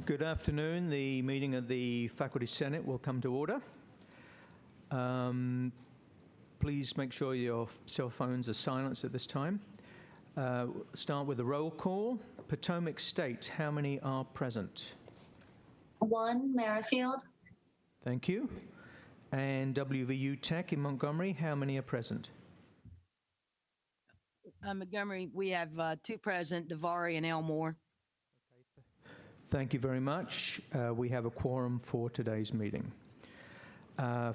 Good afternoon. The meeting of the Faculty Senate will come to order. Please make sure your cell phones are silenced at this time. Start with a roll call. Potomac State, how many are present? 1, Merrifield. Thank you. And WVU Tech in Montgomery, how many are present? Montgomery, we have 2 present, Davari and Elmore. Thank you very much. We have a quorum for today's meeting.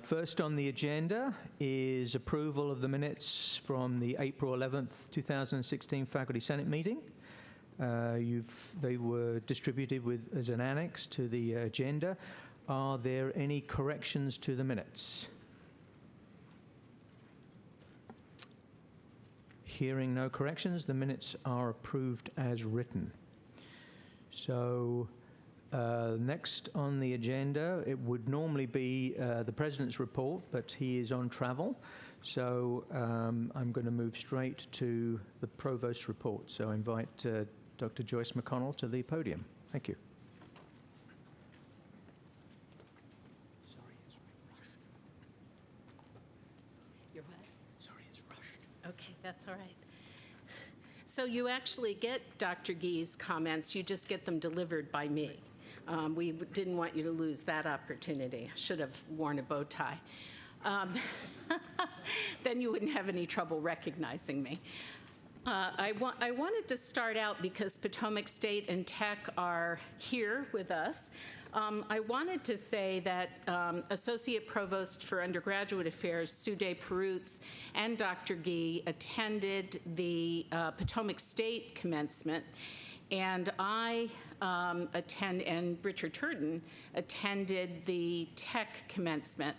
First on the agenda is approval of the minutes from the April 11th, 2016 Faculty Senate meeting. They were distributed as an annex to the agenda. Are there any corrections to the minutes? Hearing no corrections, the minutes are approved as written. So next on the agenda, it would normally be the President's report, but he is on travel. So I'm going to move straight to the Provost's report. So I invite Dr. Joyce McConnell to the podium. Thank you. Sorry, it's rushed. You're what? Sorry, it's rushed. Okay, that's all right. So you actually get Dr. Gee's comments, you just get them delivered by me. We didn't want you to lose that opportunity. I should have worn a bow tie. Then you wouldn't have any trouble recognizing me. I wanted to start out because Potomac State and Tech are here with us. I wanted to say that Associate Provost for Undergraduate Affairs, Sude Perutz, and Dr. Gee attended the Potomac State commencement, and I and Richard Turton attended the Tech commencement.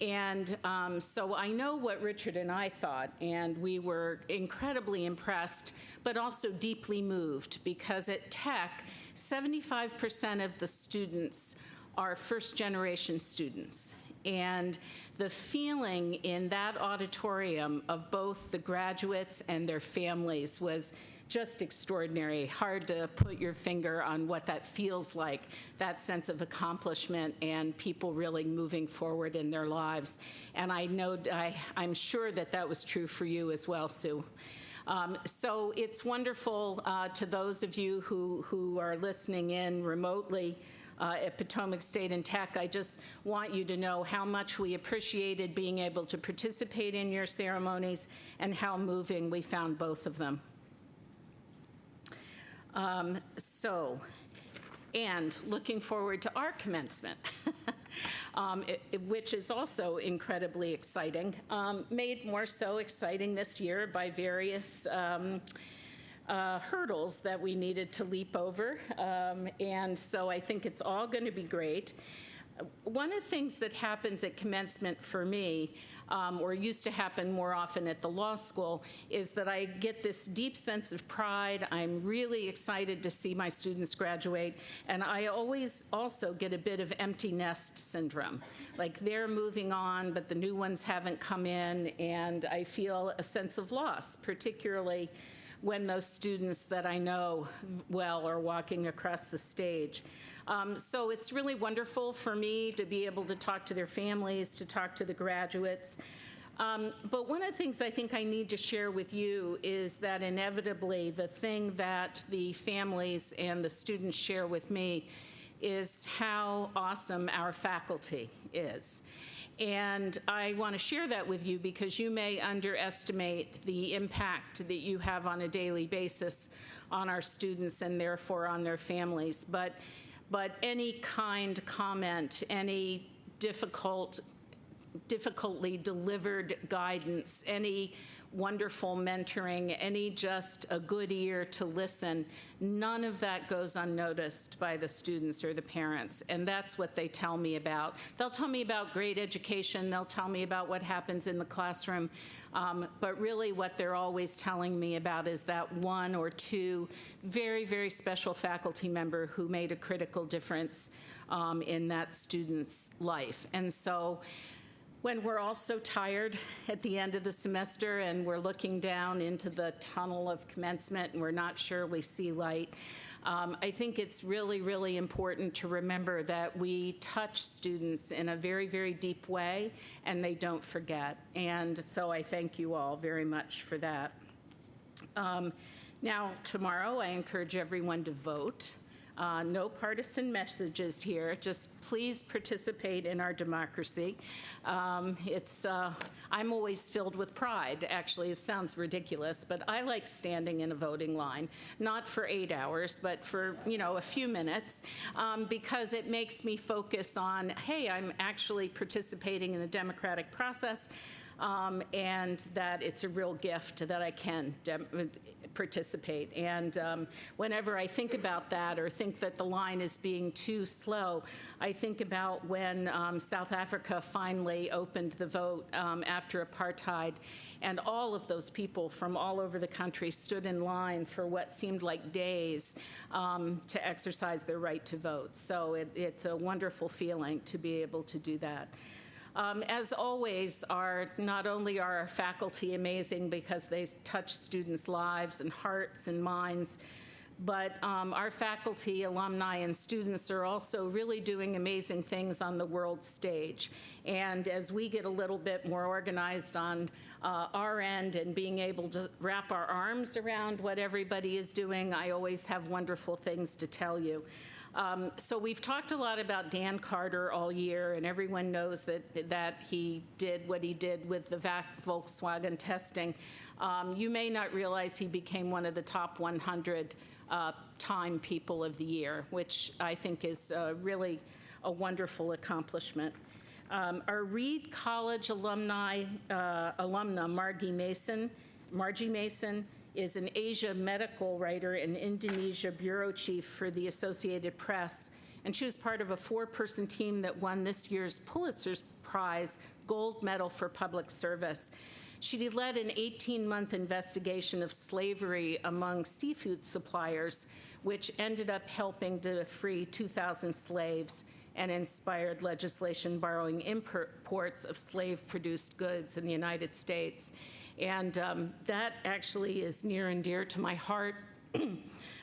And so I know what Richard and I thought, and we were incredibly impressed, but also deeply moved, because at Tech, 75% of the students are first-generation students. And the feeling in that auditorium of both the graduates and their families was just extraordinary. Hard to put your finger on what that feels like, that sense of accomplishment and people really moving forward in their lives. And I'm sure that that was true for you as well, Sue. So it's wonderful to those of you who are listening in remotely at Potomac State and Tech. I just want you to know how much we appreciated being able to participate in your ceremonies and how moving we found both of them. And looking forward to our commencement, which is also incredibly exciting, made more so exciting this year by various hurdles that we needed to leap over. And so I think it's all going to be great. One of the things that happens at commencement for me, or used to happen more often at the law school, is that I get this deep sense of pride. I'm really excited to see my students graduate, and I always also get a bit of empty nest syndrome. Like they're moving on, but the new ones haven't come in, and I feel a sense of loss, particularly when those students that I know well are walking across the stage. So it's really wonderful for me to be able to talk to their families, to talk to the graduates. But one of the things I think I need to share with you is that inevitably the thing that the families and the students share with me is how awesome our faculty is. And I want to share that with you because you may underestimate the impact that you have on a daily basis on our students and therefore on their families. But any kind comment, any difficultly delivered guidance, any wonderful mentoring, any just a good ear to listen, none of that goes unnoticed by the students or the parents, and that's what they tell me about. They'll tell me about great education, they'll tell me about what happens in the classroom, but really what they're always telling me about is that 1 or 2 very, very special faculty member who made a critical difference in that student's life. And so when we're all so tired at the end of the semester and we're looking down into the tunnel of commencement and we're not sure we see light. I think it's really, really important to remember that we touch students in a very, very deep way, and they don't forget. And so I thank you all very much for that. Now, tomorrow, I encourage everyone to vote. No partisan messages here. Just please participate in our democracy. I'm always filled with pride. Actually, it sounds ridiculous, but I like standing in a voting line, not for 8 hours, but for, a few minutes, because it makes me focus on, hey, I'm actually participating in the democratic process. And that it's a real gift that I can participate. And whenever I think about that or think that the line is being too slow, I think about when South Africa finally opened the vote after apartheid, and all of those people from all over the country stood in line for what seemed like days to exercise their right to vote. So it's a wonderful feeling to be able to do that. As always, not only are our faculty amazing because they touch students' lives and hearts and minds, but our faculty, alumni, and students are also really doing amazing things on the world stage. And as we get a little bit more organized on our end and being able to wrap our arms around what everybody is doing, I always have wonderful things to tell you. So we've talked a lot about Dan Carter all year, and everyone knows that he did what he did with the Volkswagen testing. You may not realize he became one of the top 100 Time People of the Year, which I think is really a wonderful accomplishment. Our Reed College alumna Margie Mason, is an Asia medical writer and Indonesia bureau chief for the Associated Press, and she was part of a 4-person team that won this year's Pulitzer Prize Gold Medal for Public Service. She led an 18-month investigation of slavery among seafood suppliers, which ended up helping to free 2,000 slaves and inspired legislation borrowing imports of slave-produced goods in the United States. And that actually is near and dear to my heart.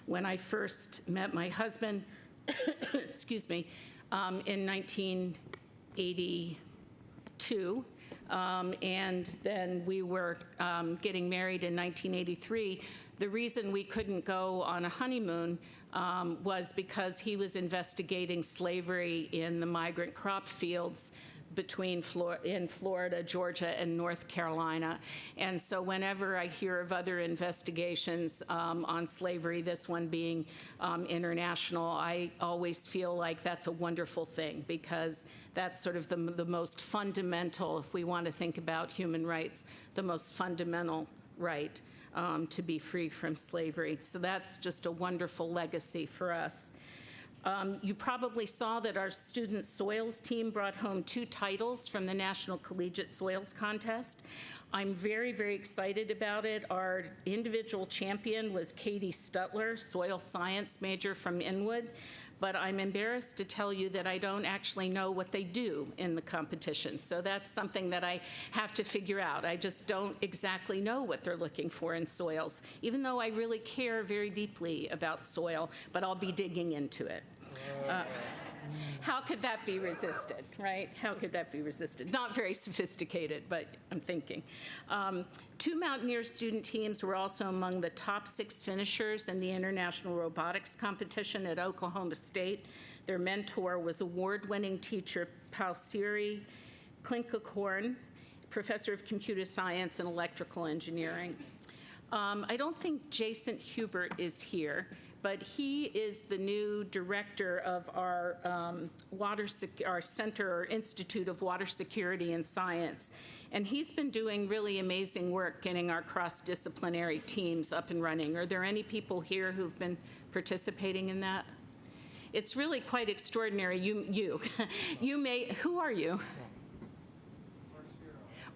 When I first met my husband, excuse me, in 1982, and then we were getting married in 1983, the reason we couldn't go on a honeymoon was because he was investigating slavery in the migrant crop fields in Florida, Georgia, and North Carolina. And so whenever I hear of other investigations on slavery, this one being international, I always feel like that's a wonderful thing, because that's sort of the most fundamental, if we want to think about human rights, the most fundamental right to be free from slavery. So that's just a wonderful legacy for us. You probably saw that our student soils team brought home 2 titles from the National Collegiate Soils Contest. I'm very, very excited about it. Our individual champion was Katie Stutler, soil science major from Inwood, but I'm embarrassed to tell you that I don't actually know what they do in the competition. So that's something that I have to figure out. I just don't exactly know what they're looking for in soils, even though I really care very deeply about soil, but I'll be digging into it. How could that be resisted, right? How could that be resisted? Not very sophisticated, but I'm thinking. 2 Mountaineer student teams were also among the top 6 finishers in the International Robotics Competition at Oklahoma State. Their mentor was award-winning teacher Palsiri Klinkakorn, professor of computer science and electrical engineering. I don't think Jason Hubert is here, but he is the new director of our our Center or Institute of Water Security and Science. And he's been doing really amazing work getting our cross-disciplinary teams up and running. Are there any people here who've been participating in that? It's really quite extraordinary. You may, who are you?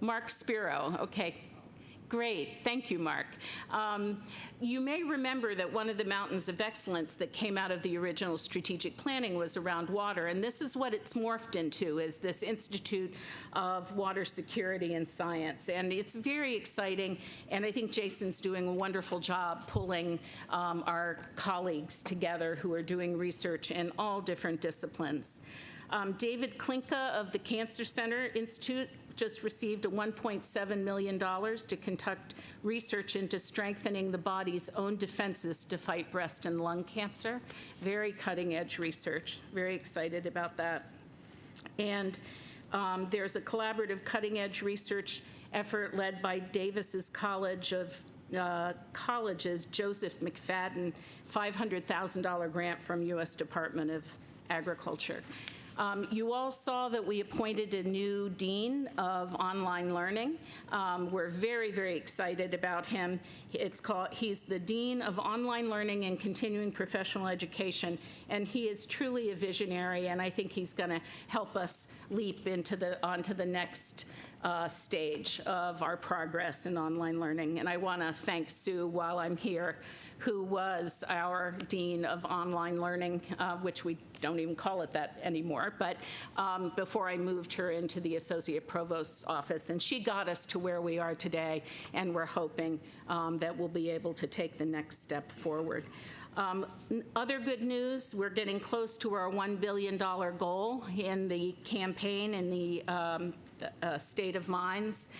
Mark Spiro, okay. Great, thank you, Mark. You may remember that one of the mountains of excellence that came out of the original strategic planning was around water, and this is what it's morphed into, is this Institute of Water Security and Science. And it's very exciting, and I think Jason's doing a wonderful job pulling our colleagues together who are doing research in all different disciplines. David Klinka of the Cancer Center Institute just received a $1.7 million to conduct research into strengthening the body's own defenses to fight breast and lung cancer. Very cutting-edge research. Very excited about that. And there's a collaborative cutting-edge research effort led by Davis's College of College's Joseph McFadden $500,000 grant from U.S. Department of Agriculture. You all saw that we appointed a new dean of online learning. We're very, very excited about him. He's the Dean of Online Learning and Continuing Professional Education, and he is truly a visionary, and I think he's going to help us leap onto the next stage of our progress in online learning. And I want to thank Sue while I'm here, who was our Dean of Online Learning, which we don't even call it that anymore, but before I moved her into the Associate Provost's office. And she got us to where we are today, and we're hoping that we'll be able to take the next step forward. Other good news, we're getting close to our $1 billion goal in the campaign in the State of Mines,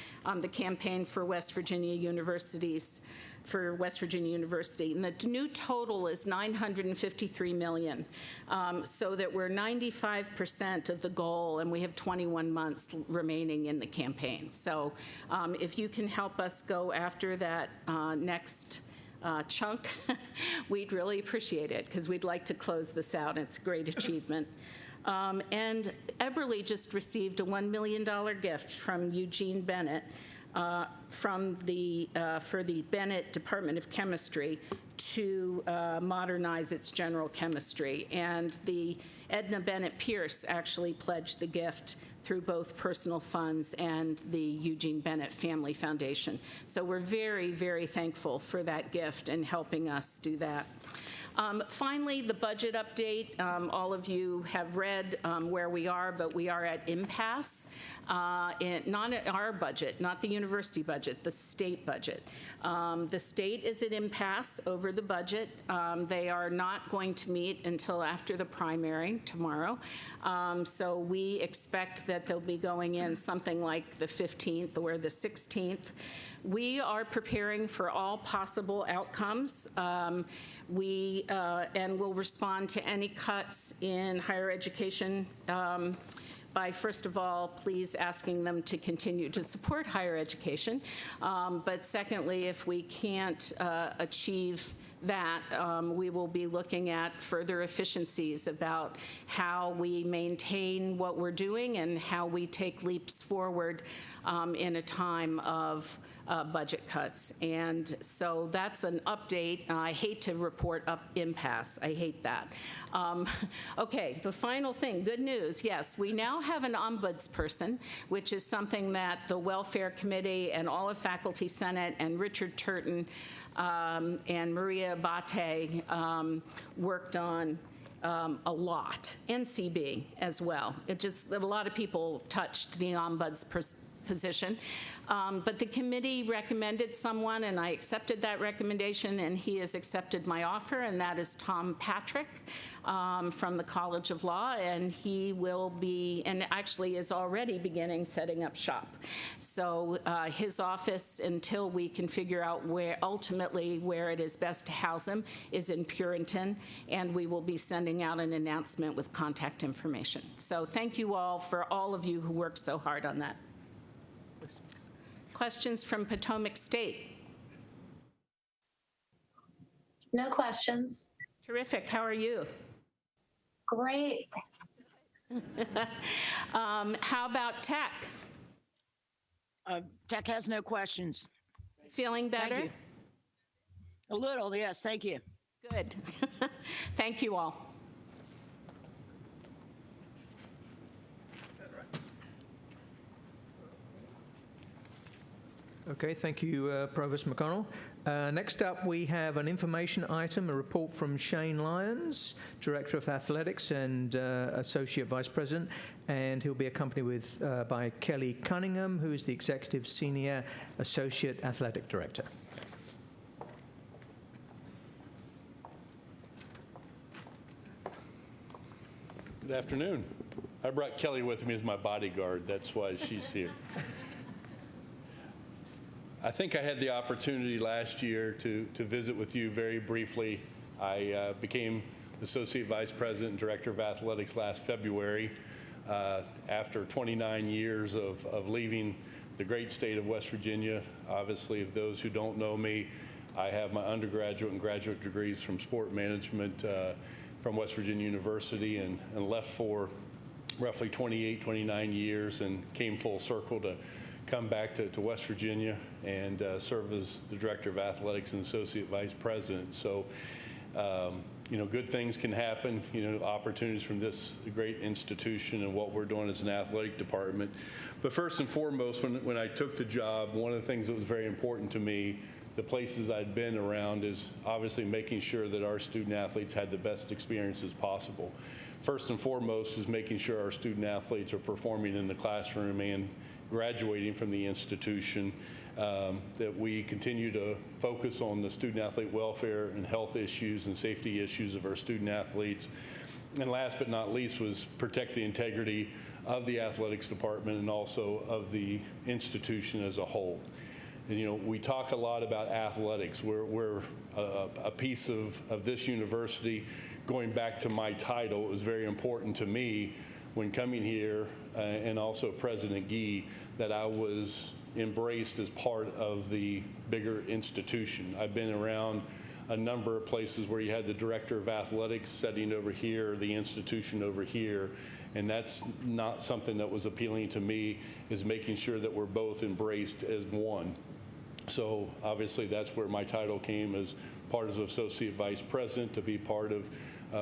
the campaign for West Virginia Universities, for West Virginia University. And the new total is $953 million, so that we're 95% of the goal, and we have 21 months remaining in the campaign. So if you can help us go after that next chunk, we'd really appreciate it, because we'd like to close this out. It's a great achievement. And Eberly just received a $1 million gift from Eugene Bennett for the Bennett Department of Chemistry to modernize its general chemistry. And the Edna Bennett Pierce actually pledged the gift through both personal funds and the Eugene Bennett Family Foundation. So we're very, very thankful for that gift and helping us do that. Finally, the budget update. All of you have read where we are, but we are at impasse. Not our budget, not the university budget, the state budget. The state is at impasse over the budget. They are not going to meet until after the primary tomorrow. So we expect that they'll be going in something like the 15th or the 16th. We are preparing for all possible outcomes. And will respond to any cuts in higher education by, first of all, please asking them to continue to support higher education. But secondly, if we can't achieve that, we will be looking at further efficiencies about how we maintain what we're doing and how we take leaps forward in a time of budget cuts. And so that's an update. I hate to report impasse. I hate that. Okay, the final thing, good news. Yes, we now have an ombudsperson, which is something that the Welfare Committee and all of Faculty Senate and Richard Turton and Maria Abate worked on a lot, NCB as well. A lot of people touched the ombuds position. But the committee recommended someone, and I accepted that recommendation, and he has accepted my offer, and that is Tom Patrick from the College of Law, and he will be, and actually is already beginning setting up shop. So his office, until we can figure out ultimately where it is best to house him, is in Puritan, and we will be sending out an announcement with contact information. So thank you all for all of you who worked so hard on that. Questions from Potomac State? No questions. Terrific. How are you? Great. How about Tech? Tech has no questions. Feeling better? Thank you. A little, yes. Thank you. Good. Thank you all. Okay, thank you, Provost McConnell. Next up, we have an information item, a report from Shane Lyons, Director of Athletics and Associate Vice President, and he'll be accompanied by Kelly Cunningham, who is the Executive Senior Associate Athletic Director. Good afternoon. I brought Kelly with me as my bodyguard. That's why she's here. I think I had the opportunity last year to visit with you very briefly. I became Associate Vice President and Director of Athletics last February after 29 years of leaving the great state of West Virginia. Obviously, if those who don't know me, I have my undergraduate and graduate degrees from sport management from West Virginia University and left for roughly 28, 29 years and came full circle to come back to West Virginia and serve as the Director of Athletics and Associate Vice President. So, good things can happen, opportunities from this great institution and what we're doing as an athletic department. But first and foremost, when I took the job, one of the things that was very important to me, the places I'd been around, is obviously making sure that our student athletes had the best experiences possible. First and foremost is making sure our student athletes are performing in the classroom and graduating from the institution, that we continue to focus on the student athlete welfare and health issues and safety issues of our student athletes. And last but not least was protect the integrity of the athletics department and also of the institution as a whole. And, we talk a lot about athletics. We're a piece of this university. Going back to my title, it was very important to me when coming here, and also President Gee, that I was embraced as part of the bigger institution. I've been around a number of places where you had the Director of Athletics sitting over here, the institution over here, and that's not something that was appealing to me, is making sure that we're both embraced as one. So obviously that's where my title came, as part of Associate Vice President, to be part of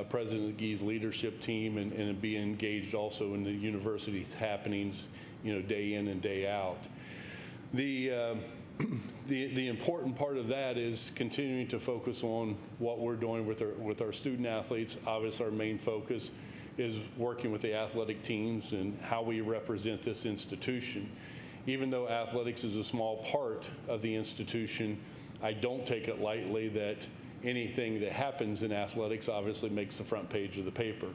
President Gee's leadership team and be engaged also in the university's happenings, day in and day out. The important part of that is continuing to focus on what we're doing with our student athletes. Obviously, our main focus is working with the athletic teams and how we represent this institution. Even though athletics is a small part of the institution, I don't take it lightly that anything that happens in athletics obviously makes the front page of the paper.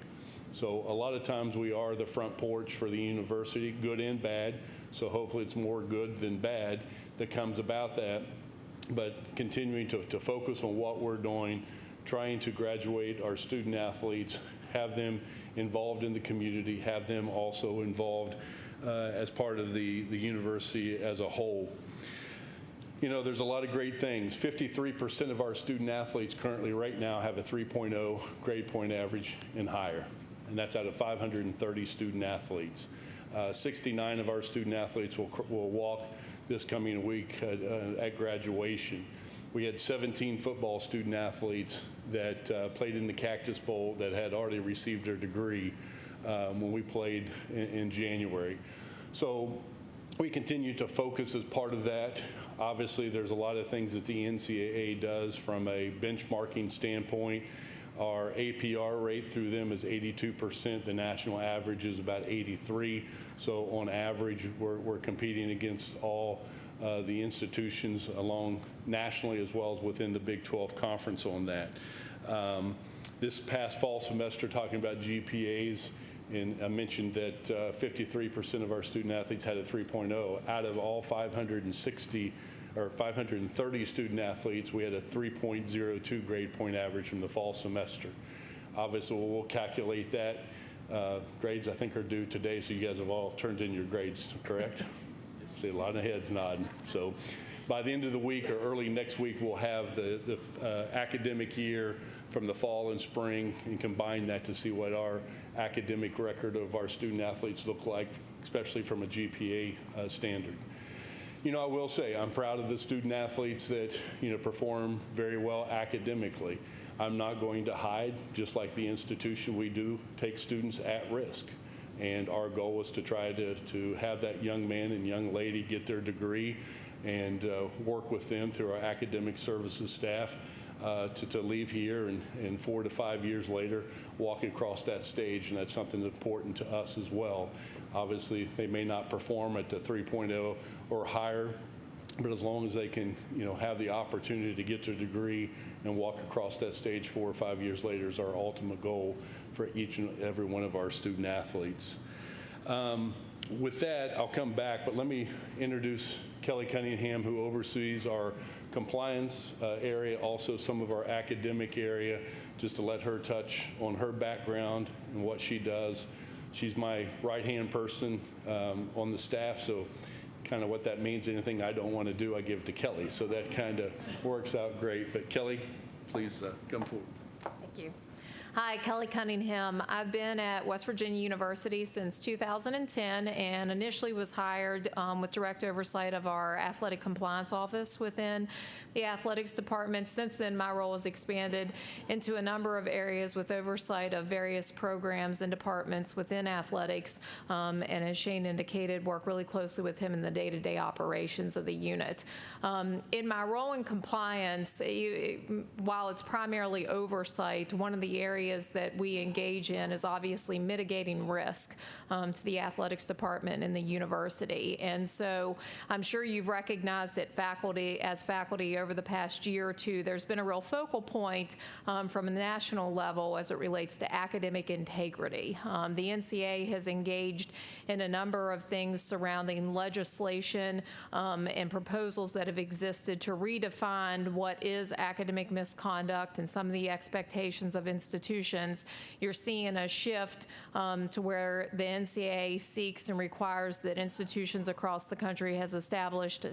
So a lot of times we are the front porch for the university, good and bad. So hopefully it's more good than bad that comes about that. But continuing to focus on what we're doing, trying to graduate our student athletes, have them involved in the community, have them also involved as part of the university as a whole. There's a lot of great things. 53% of our student athletes currently right now have a 3.0 grade point average and higher, and that's out of 530 student athletes. 69 of our student athletes will walk this coming week at graduation. We had 17 football student athletes that played in the Cactus Bowl that had already received their degree when we played in January. So we continue to focus as part of that. Obviously, there's a lot of things that the NCAA does from a benchmarking standpoint. Our APR rate through them is 82%. The national average is about 83%. So on average, we're competing against all the institutions along nationally as well as within the Big 12 conference on that. This past fall semester, talking about GPAs, and I mentioned that 53% of our student athletes had a 3.0. Out of all 530 student athletes, we had a 3.02 grade point average from the fall semester. Obviously, we'll calculate that. Grades, I think, are due today, so you guys have all turned in your grades, correct? See a lot of heads nodding. So by the end of the week or early next week, we'll have the academic year from the fall and spring and combine that to see what our academic record of our student athletes look like, especially from a GPA standard. I will say I'm proud of the student athletes that, perform very well academically. I'm not going to hide, just like the institution, we do take students at risk. And our goal is to try to have that young man and young lady get their degree and work with them through our academic services staff to leave here and 4 to 5 years later walk across that stage, and that's something important to us as well. Obviously, they may not perform at the 3.0 or higher, but as long as they can, have the opportunity to get their degree and walk across that stage 4 or 5 years later is our ultimate goal for each and every one of our student athletes. With that, I'll come back, but let me introduce Kelly Cunningham, who oversees our compliance area, also some of our academic area, just to let her touch on her background and what she does. She's my right-hand person on the staff, so kind of what that means, anything I don't want to do, I give to Kelly. So that kind of works out great. But Kelly, please come forward. Thank you. Hi, Kelly Cunningham. I've been at West Virginia University since 2010 and initially was hired with direct oversight of our athletic compliance office within the athletics department. Since then, my role has expanded into a number of areas with oversight of various programs and departments within athletics. And as Shane indicated, work really closely with him in the day-to-day operations of the unit. In my role in compliance, while it's primarily oversight, one of the areas that we engage in is obviously mitigating risk to the athletics department in the university. And so I'm sure you've recognized it as faculty over the past year or two, there's been a real focal point from a national level as it relates to academic integrity. The NCAA has engaged in a number of things surrounding legislation and proposals that have existed to redefine what is academic misconduct and some of the expectations of institutions. You're seeing a shift to where the NCAA seeks and requires that institutions across the country has established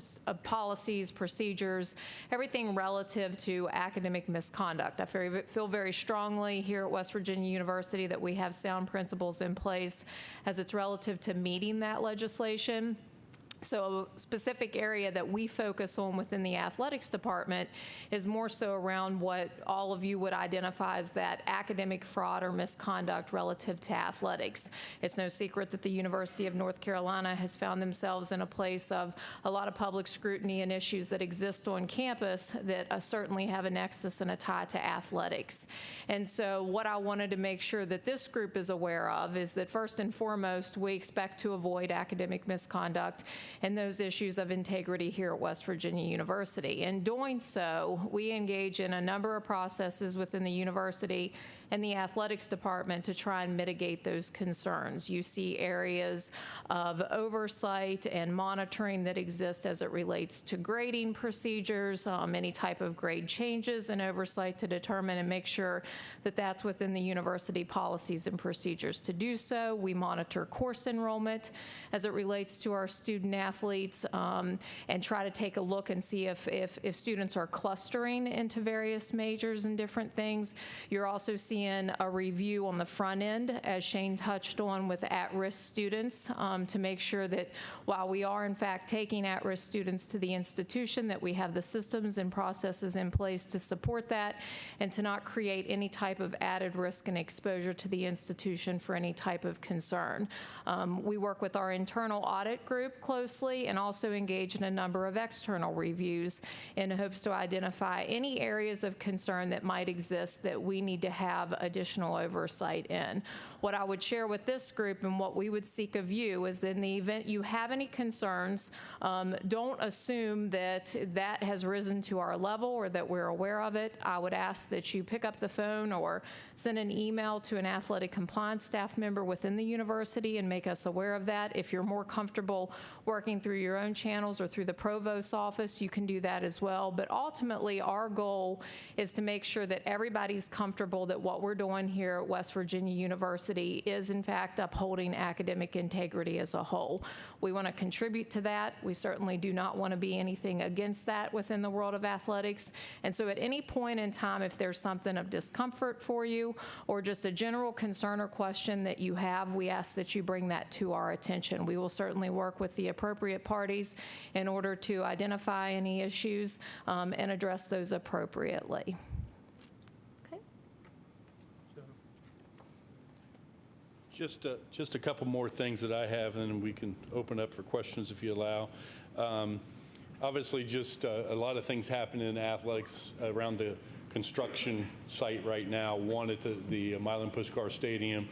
policies, procedures, everything relative to academic misconduct. I feel very strongly here at West Virginia University that we have sound principles in place as it's relative to meeting that legislation. So a specific area that we focus on within the athletics department is more so around what all of you would identify as that academic fraud or misconduct relative to athletics. It's no secret that the University of North Carolina has found themselves in a place of a lot of public scrutiny and issues that exist on campus that certainly have a nexus and a tie to athletics. And so what I wanted to make sure that this group is aware of is that first and foremost, we expect to avoid academic misconduct and those issues of integrity here at West Virginia University. In doing so, we engage in a number of processes within the university and the athletics department to try and mitigate those concerns. You see areas of oversight and monitoring that exist as it relates to grading procedures, any type of grade changes and oversight to determine and make sure that that's within the university policies and procedures to do so. We monitor course enrollment as it relates to our student athletes and try to take a look and see if students are clustering into various majors and different things. You're also seeing a review on the front end, as Shane touched on, with at-risk students to make sure that while we are in fact taking at-risk students to the institution, that we have the systems and processes in place to support that and to not create any type of added risk and exposure to the institution for any type of concern. We work with our internal audit group closely and also engage in a number of external reviews in hopes to identify any areas of concern that might exist that we need to have additional oversight in. What I would share with this group and what we would seek of you is that in the event you have any concerns, don't assume that that has risen to our level or that we're aware of it. I would ask that you pick up the phone or send an email to an athletic compliance staff member within the university and make us aware of that. If you're more comfortable working through your own channels or through the provost's office, you can do that as well. But ultimately, our goal is to make sure that everybody's comfortable that what we're doing here at West Virginia University is in fact upholding academic integrity as a whole. We want to contribute to that. We certainly do not want to be anything against that within the world of athletics. And so at any point in time, if there's something of discomfort for you or just a general concern or question that you have, we ask that you bring that to our attention. We will certainly work with the appropriate parties in order to identify any issues and address those appropriately. Just a couple more things that I have, and then we can open up for questions if you allow. Obviously, just a lot of things happening in athletics around the construction site right now. One at the Milan Puskar Stadium,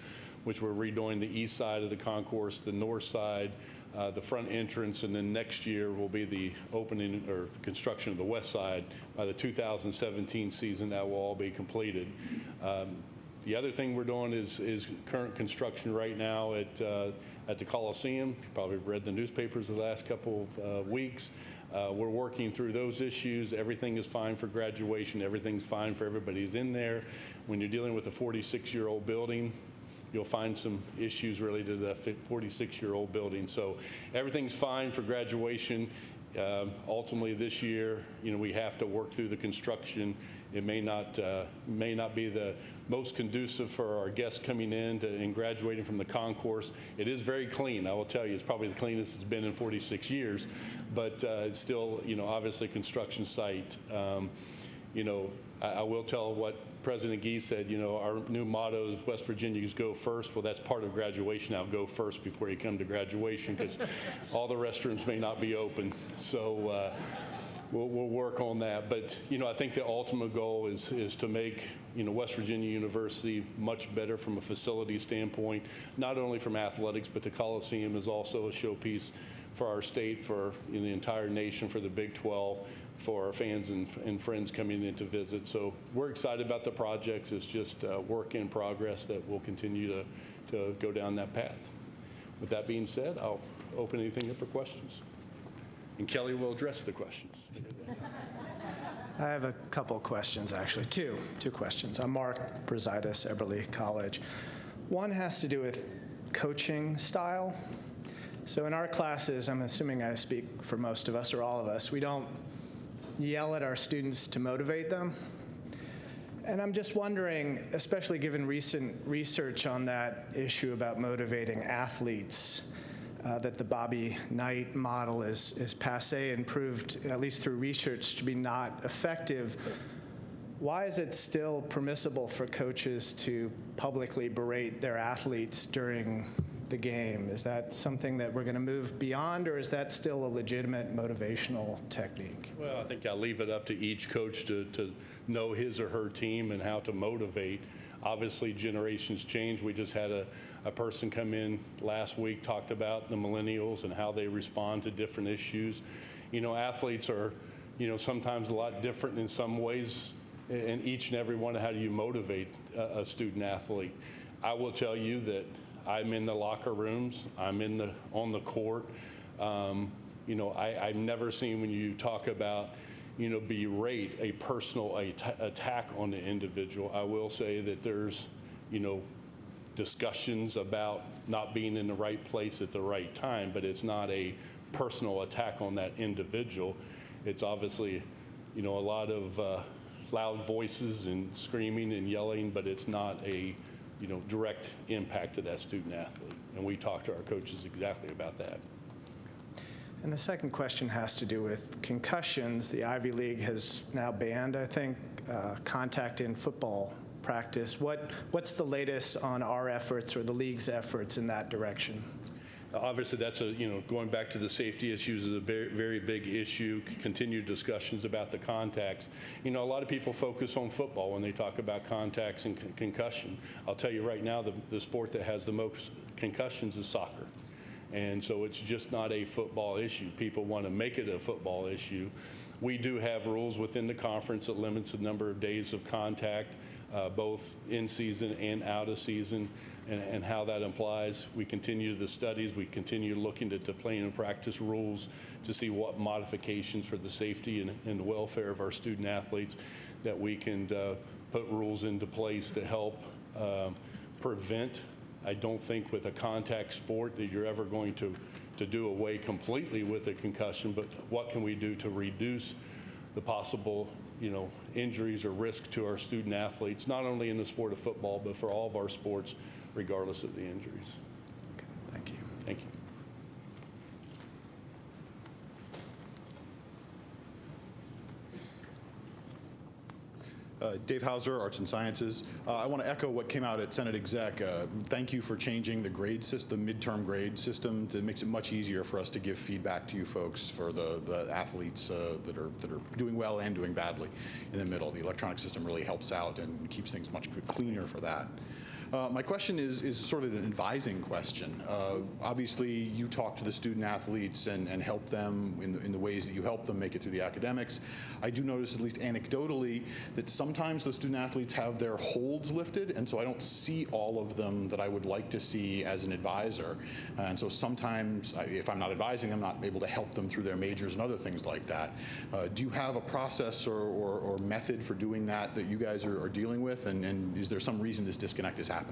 which we're redoing the east side of the concourse, the north side, the front entrance, and then next year will be the opening or the construction of the west side. By the 2017 season, that will all be completed. The other thing we're doing is current construction right now at the Coliseum. You probably read the newspapers the last couple of weeks. We're working through those issues. Everything is fine for graduation. Everything's fine for everybody who's in there. When you're dealing with a 46-year-old building, you'll find some issues related to that 46-year-old building. So everything's fine for graduation. Ultimately, this year, we have to work through the construction. It may not be the most conducive for our guests coming in and graduating from the concourse. It is very clean. I will tell you, it's probably the cleanest it's been in 46 years, but it's still, obviously a construction site. I will tell what President Gee said, our new motto is West Virginians go first. Well, that's part of graduation now. Go first before you come to graduation, because all the restrooms may not be open. So we'll work on that. But, I think the ultimate goal is to make, West Virginia University much better from a facility standpoint, not only from athletics, but the Coliseum is also a showpiece for our state, for the entire nation, for the Big 12, for our fans and friends coming in to visit. So we're excited about the projects. It's just work in progress that will continue to go down that path. With that being said, I'll open anything up for questions. And Kelly will address the questions. I have a couple questions, actually. Two questions. I'm Mark Brasidas, Eberly College. One has to do with coaching style. So in our classes, I'm assuming I speak for most of us or all of us, we don't yell at our students to motivate them. And I'm just wondering, especially given recent research on that issue about motivating athletes, that the Bobby Knight model is passé and proved, at least through research, to be not effective. Why is it still permissible for coaches to publicly berate their athletes during the game? Is that something that we're going to move beyond, or is that still a legitimate motivational technique? Well, I think I'll leave it up to each coach to know his or her team and how to motivate. Obviously, generations change. We just had a person come in last week, talked about the millennials and how they respond to different issues. Athletes are, sometimes a lot different in some ways, and each and every one of how do you motivate a student athlete. I will tell you that I'm in the locker rooms, I'm on the court. I've never seen, when you talk about, berate a personal attack on the individual. I will say that there's, discussions about not being in the right place at the right time, but it's not a personal attack on that individual. It's obviously, a lot of loud voices and screaming and yelling, but it's not a, direct impact to that student athlete. And we talk to our coaches exactly about that. And the second question has to do with concussions. The Ivy League has now banned, I think, contact in football practice. What's the latest on our efforts or the league's efforts in that direction? Obviously, that's going back to the safety issues is a very, very big issue. Continued discussions about the contacts. A lot of people focus on football when they talk about contacts and concussion. I'll tell you right now, the sport that has the most concussions is soccer. And so it's just not a football issue. People want to make it a football issue. We do have rules within the conference that limits the number of days of contact, both in season and out of season, and how that applies. We continue the studies. We continue looking at the playing and practice rules to see what modifications for the safety and the welfare of our student athletes that we can put rules into place to help prevent. I don't think with a contact sport that you're ever going to do away completely with a concussion, but what can we do to reduce the possible injuries or risk to our student athletes, not only in the sport of football, but for all of our sports, regardless of the injuries. Okay, thank you. Thank you. Dave Hauser, Arts and Sciences. I want to echo what came out at Senate Exec. Thank you for changing the grade system, midterm grade system. That makes it much easier for us to give feedback to you folks for the athletes that are doing well and doing badly in the middle. The electronic system really helps out and keeps things much cleaner for that. My question is sort of an advising question. Obviously, you talk to the student athletes and help them in the ways that you help them make it through the academics. I do notice, at least anecdotally, that sometimes those student athletes have their holds lifted, and so I don't see all of them that I would like to see as an advisor. And so sometimes, if I'm not advising them, I'm not able to help them through their majors and other things like that. Do you have a process or method for doing that you guys are dealing with, and is there some reason this disconnect is happening?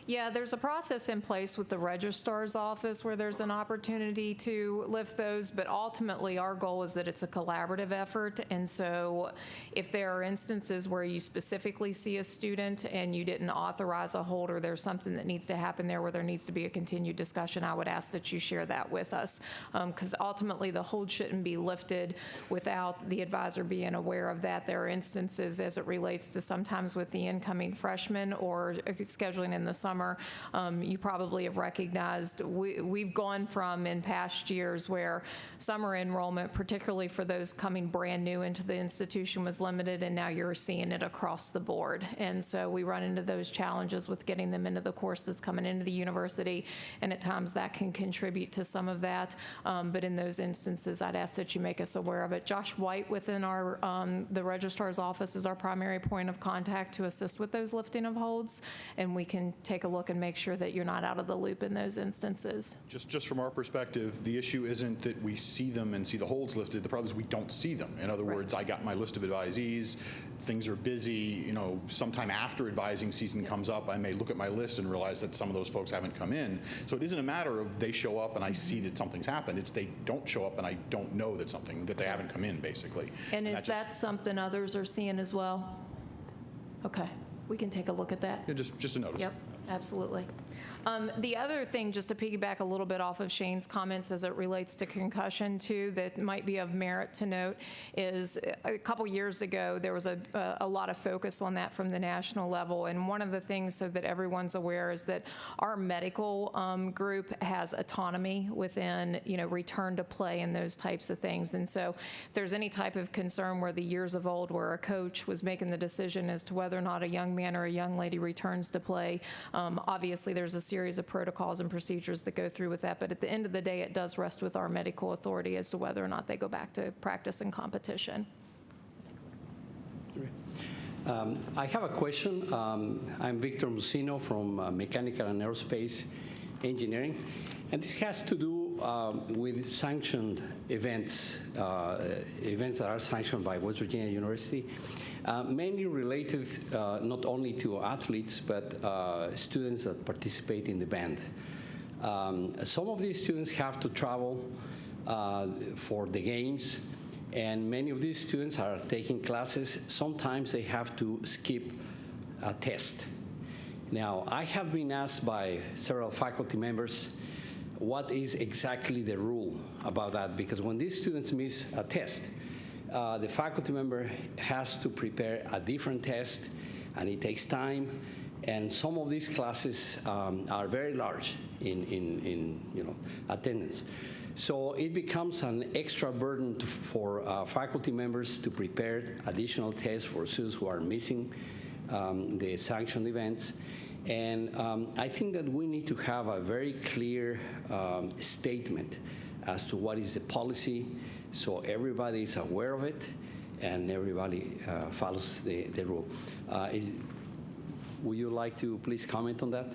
Yeah, there's a process in place with the registrar's office where there's an opportunity to lift those, but ultimately our goal is that it's a collaborative effort. And so if there are instances where you specifically see a student and you didn't authorize a hold, or there's something that needs to happen there where there needs to be a continued discussion, I would ask that you share that with us. Because ultimately the hold shouldn't be lifted without the advisor being aware of that. There are instances as it relates to sometimes with the incoming freshmen or scheduling in the summer, you probably have recognized we've gone from in past years where summer enrollment, particularly for those coming brand new into the institution, was limited, and now you're seeing it across the board. And so we run into those challenges with getting them into the courses coming into the university, and at times that can contribute to some of that. But in those instances, I'd ask that you make us aware of it. Josh White within our the registrar's office is our primary point of contact to assist with those lifting of holds, and we can take a look and make sure that you're not out of the loop in those instances. Just from our perspective, the issue isn't that we see them and see the holds lifted. The problem is we don't see them. In other words, I got my list of advisees. Things are busy. You know, sometime after advising season comes up, I may look at my list and realize that some of those folks haven't come in. So it isn't a matter of they show up and I see that something's happened. It's they don't show up and I don't know that they haven't come in, basically. And is that something others are seeing as well? Okay, we can take a look at that. Yeah, just a notice. Yep, absolutely. The other thing, just to piggyback a little bit off of Shane's comments as it relates to concussion too, that might be of merit to note, is a couple years ago there was a lot of focus on that from the national level, and one of the things, so that everyone's aware, is that our medical group has autonomy within, return to play and those types of things. And so if there's any type of concern where the years of old where a coach was making the decision as to whether or not a young man or a young lady returns to play, obviously there's a series of protocols and procedures that go through with that, but at the end of the day, it does rest with our medical authority as to whether or not they go back to practice and competition. I have a question. I'm Victor Musino from Mechanical and Aerospace Engineering, and this has to do with sanctioned events, events that are sanctioned by West Virginia University. Mainly related not only to athletes, but students that participate in the band. Some of these students have to travel for the games, and many of these students are taking classes. Sometimes they have to skip a test. Now, I have been asked by several faculty members what is exactly the rule about that, because when these students miss a test, the faculty member has to prepare a different test, and it takes time. And some of these classes are very large in attendance. So it becomes an extra burden for faculty members to prepare additional tests for students who are missing the sanctioned events. And I think that we need to have a very clear statement as to what is the policy, so everybody is aware of it and everybody follows the rule. Would you like to please comment on that?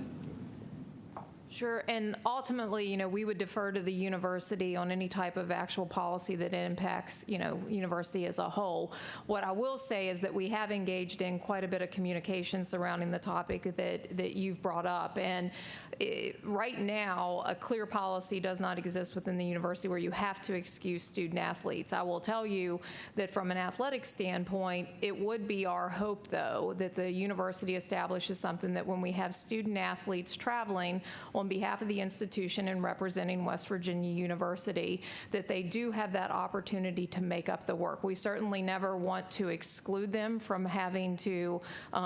Sure, and ultimately, we would defer to the university on any type of actual policy that impacts, university as a whole. What I will say is that we have engaged in quite a bit of communication surrounding the topic that you've brought up, and right now, a clear policy does not exist within the university where you have to excuse student athletes. I will tell you that from an athletic standpoint, it would be our hope, though, that the university establishes something that when we have student athletes traveling on behalf of the institution and representing West Virginia University, that they do have that opportunity to make up the work. We certainly never want to exclude them from having to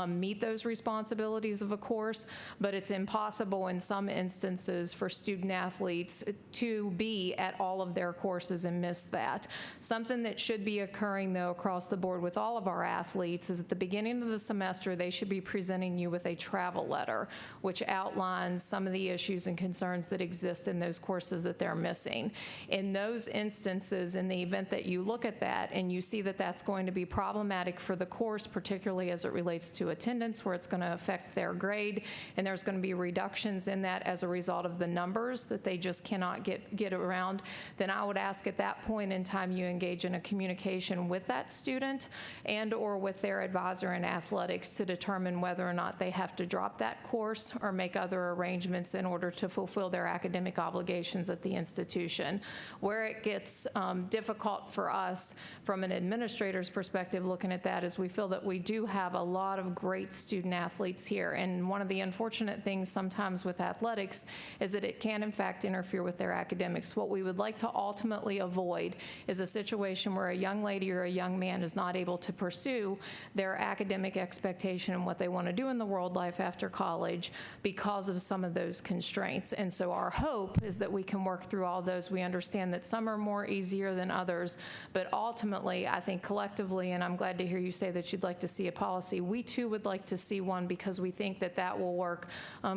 meet those responsibilities of a course, but it's impossible in some instances for student athletes to be at all of their courses and miss that. Something that should be occurring, though, across the board with all of our athletes is at the beginning of the semester, they should be presenting you with a travel letter, which outlines some of the issues and concerns that exist in those courses that they're missing. In those instances, in the event that you look at that and you see that that's going to be problematic for the course, particularly as it relates to attendance, where it's going to affect their grade, and there's going to be reductions in that as a result of the numbers that they just cannot get around, then I would ask at that point in time you engage in a communication with that student and or with their advisor in athletics to determine whether or not they have to drop that course or make other arrangements in order to fulfill their academic obligations at the institution. Where it gets difficult for us from an administrator's perspective looking at that is we feel that we do have a lot of great student athletes here, and one of the unfortunate things sometimes with athletics is that it can in fact interfere with their academics. What we would like to ultimately avoid is a situation where a young lady or a young man is not able to pursue their academic expectation and what they want to do in the world life after college because of some of those constraints. And so our hope is that we can work through all those. We understand that some are more easier than others, but ultimately I think collectively, and I'm glad to hear you say that you'd like to see a policy, we too would like to see one because we think that that will work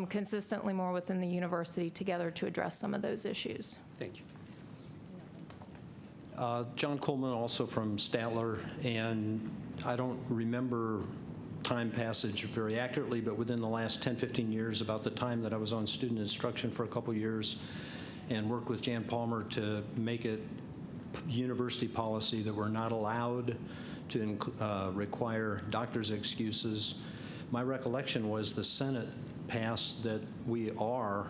consistently more within the university together to address some of those issues. Thank you. John Coleman, also from Statler, and I don't remember time passage very accurately, but within the last 10, 15 years, about the time that I was on student instruction for a couple years and worked with Jan Palmer to make it university policy that we're not allowed to require doctor's excuses. My recollection was the Senate passed that we are,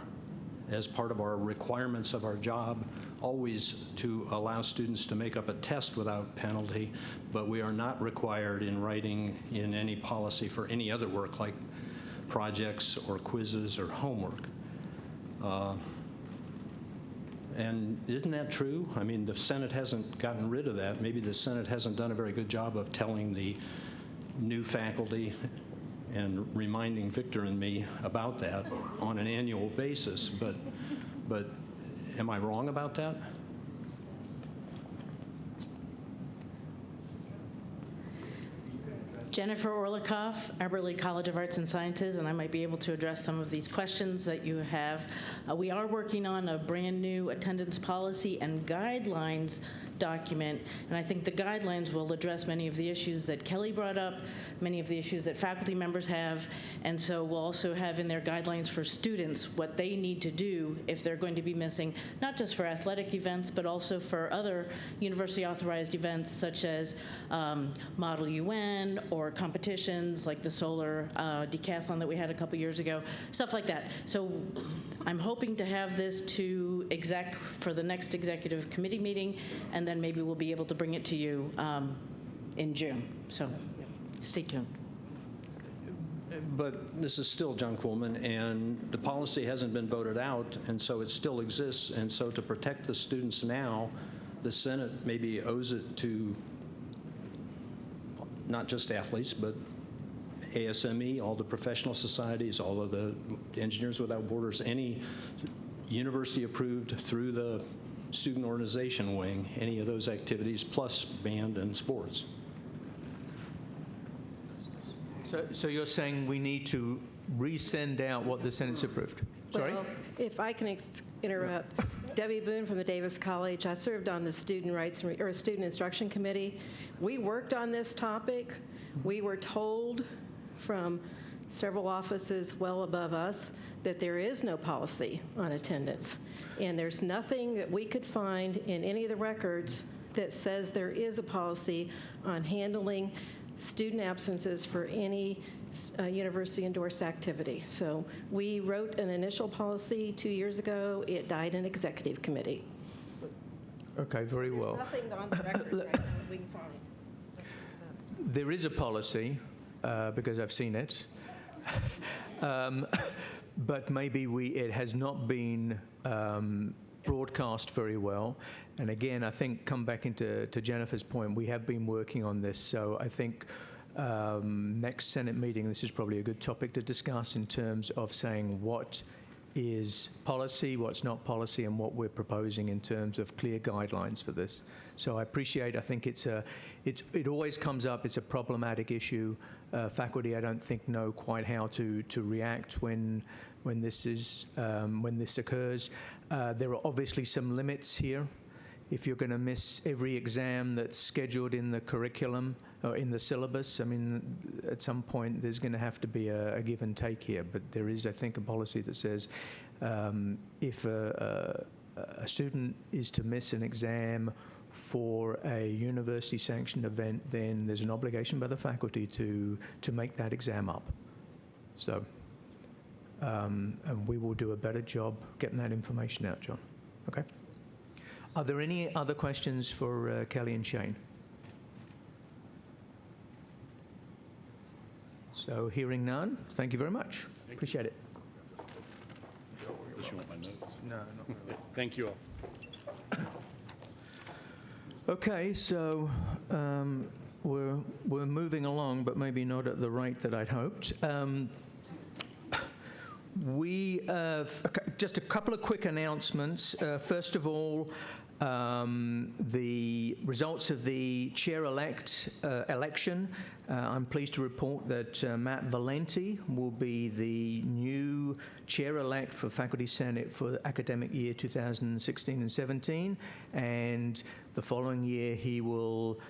as part of our requirements of our job, always to allow students to make up a test without penalty, but we are not required in writing in any policy for any other work like projects or quizzes or homework. And isn't that true? I mean, the Senate hasn't gotten rid of that. Maybe the Senate hasn't done a very good job of telling the new faculty and reminding Victor and me about that on an annual basis, but am I wrong about that? Jennifer Orlikoff, Eberly College of Arts and Sciences, and I might be able to address some of these questions that you have. We are working on a brand new attendance policy and guidelines document, and I think the guidelines will address many of the issues that Kelly brought up, many of the issues that faculty members have, and so we'll also have in their guidelines for students what they need to do if they're going to be missing, not just for athletic events, but also for other university-authorized events such as Model UN or competitions like the solar decathlon that we had a couple years ago, stuff like that. So I'm hoping to have this to exec for the next executive committee meeting, and then maybe we'll be able to bring it to you in June. So stay tuned. But this is still John Coolman, and the policy hasn't been voted out, and so it still exists. And so to protect the students now, the Senate maybe owes it to not just athletes, but ASME, all the professional societies, all of the Engineers Without Borders, any university approved through the student organization wing, any of those activities, plus band and sports. So you're saying we need to resend out what the Senate's approved? Sorry? Well, if I can interrupt. Debbie Boone from the Davis College. I served on the Student Rights or Student Instruction Committee. We worked on this topic. We were told from several offices well above us that there is no policy on attendance. And there's nothing that we could find in any of the records that says there is a policy on handling student absences for any university-endorsed activity. So we wrote an initial policy 2 years ago. It died in executive committee. Okay, very well. There's nothing on the record right now that we can find. There is a policy, because I've seen it. But maybe it has not been broadcast very well. And again, I think, come back into Jennifer's point, we have been working on this. So I think next Senate meeting, this is probably a good topic to discuss in terms of saying what is policy, what's not policy, and what we're proposing in terms of clear guidelines for this. So I think it always comes up. It's a problematic issue. Faculty, I don't think, know quite how to react when this occurs. There are obviously some limits here. If you're going to miss every exam that's scheduled in the curriculum or in the syllabus, I mean, at some point there's going to have to be a give and take here. But there is, I think, a policy that says if a student is to miss an exam for a university-sanctioned event, then there's an obligation by the faculty to make that exam up. So, and we will do a better job getting that information out, John. Okay? Are there any other questions for Kelly and Shane? So hearing none, thank you very much. Appreciate it. Unless you want my notes. No, not really. Thank you all. Okay, so we're moving along, but maybe not at the rate that I'd hoped. We just a couple of quick announcements. First of all, the results of the chair-elect election. I'm pleased to report that Matt Valenti will be the new chair-elect for Faculty Senate for the academic year 2016 and 17, and the following year he will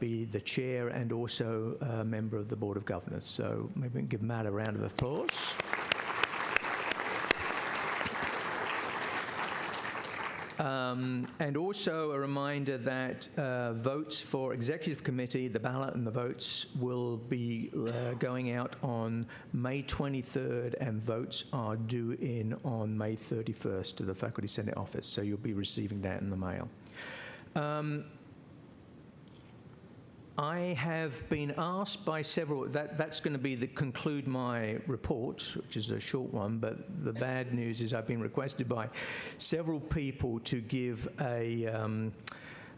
be the chair and also a member of the Board of Governors. So maybe we can give Matt a round of applause. And also a reminder that votes for Executive Committee, the ballot and the votes will be going out on May 23rd, and votes are due in on May 31st to the Faculty Senate office, so you'll be receiving that in the mail. I have been asked by several, that's going to conclude my report, which is a short one, but the bad news is I've been requested by several people to give an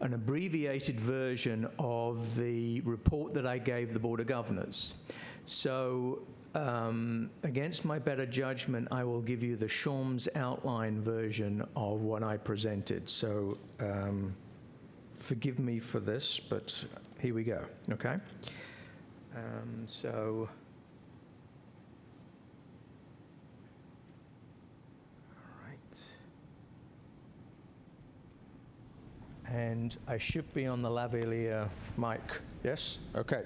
abbreviated version of the report that I gave the Board of Governors. So against my better judgment, I will give you the Shawms outline version of what I presented. So forgive me for this, but here we go, okay? So, all right. And I should be on the lavalier mic, yes? Okay.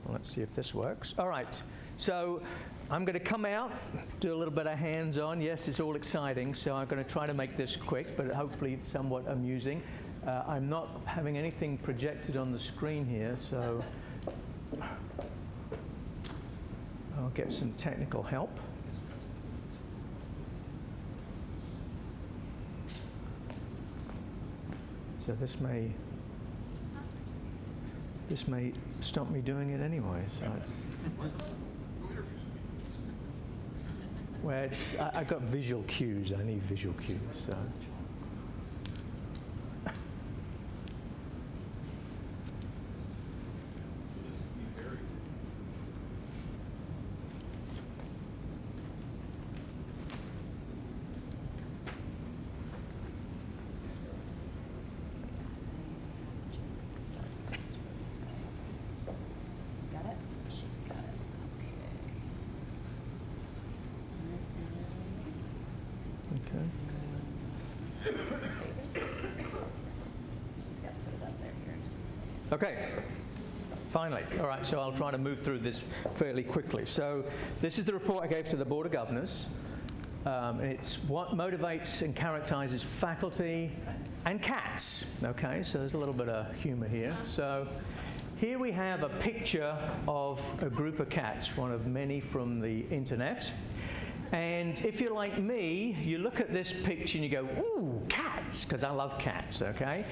Well, let's see if this works. All right, so I'm going to come out, do a little bit of hands-on. Yes, it's all exciting, so I'm going to try to make this quick, but hopefully somewhat amusing. I'm not having anything projected on the screen here, so I'll get some technical help. So this may stop me doing it anyway. So it's, well, I got visual cues. I need visual cues. So. Okay, finally. All right, so I'll try to move through this fairly quickly. So this is the report I gave to the Board of Governors. It's what motivates and characterizes faculty and cats. Okay, so there's a little bit of humor here. So here we have a picture of a group of cats, one of many from the internet. And if you're like me, you look at this picture and you go, ooh, cats, because I love cats, okay?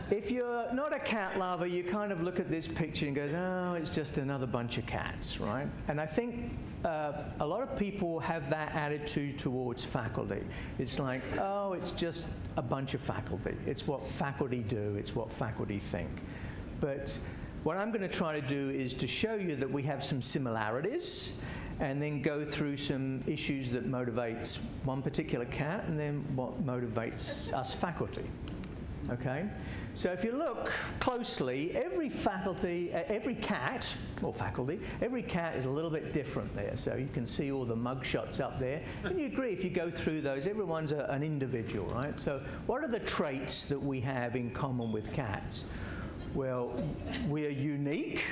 If you're not a cat lover, you kind of look at this picture and go, oh, it's just another bunch of cats, right? And I think a lot of people have that attitude towards faculty. It's like, oh, it's just a bunch of faculty. It's what faculty do. It's what faculty think. But what I'm going to try to do is to show you that we have some similarities, and then go through some issues that motivates one particular cat, and then what motivates us faculty, okay? So if you look closely, every cat, or faculty, every cat is a little bit different there. So you can see all the mug shots up there. And you agree, if you go through those, everyone's an individual, right? So what are the traits that we have in common with cats? Well, we are unique.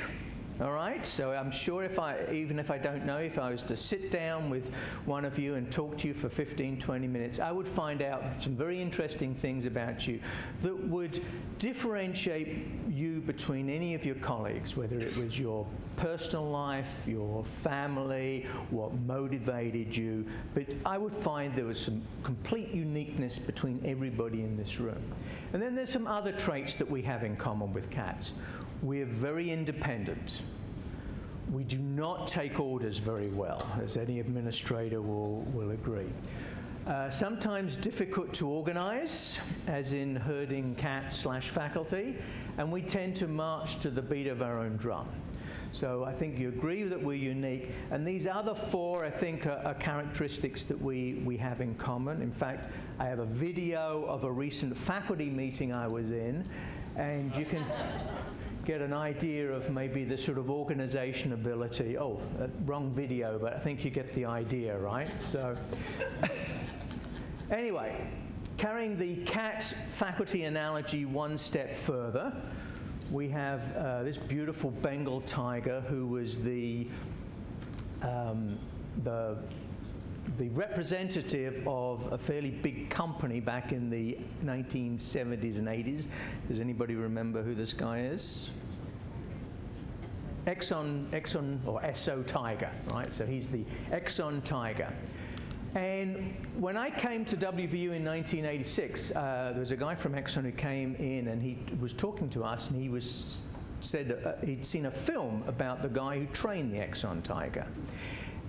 All right, so I'm sure even if I don't know, if I was to sit down with one of you and talk to you for 15, 20 minutes, I would find out some very interesting things about you that would differentiate you between any of your colleagues, whether it was your personal life, your family, what motivated you. But I would find there was some complete uniqueness between everybody in this room. And then there's some other traits that we have in common with cats. We're very independent. We do not take orders very well, as any administrator will agree. Sometimes difficult to organize, as in herding cats/faculty, and we tend to march to the beat of our own drum. So I think you agree that we're unique. And these other four, I think, are characteristics that we have in common. In fact, I have a video of a recent faculty meeting I was in, and you can get an idea of maybe the sort of organization ability. Oh, wrong video, but I think you get the idea, right? So anyway, carrying the cat faculty analogy one step further, we have this beautiful Bengal tiger who was the representative of a fairly big company back in the 1970s and 80s. Does anybody remember who this guy is? Exxon or Esso Tiger, right? So he's the Exxon Tiger. And when I came to WVU in 1986, there was a guy from Exxon who came in and he was talking to us, and he said he'd seen a film about the guy who trained the Exxon Tiger.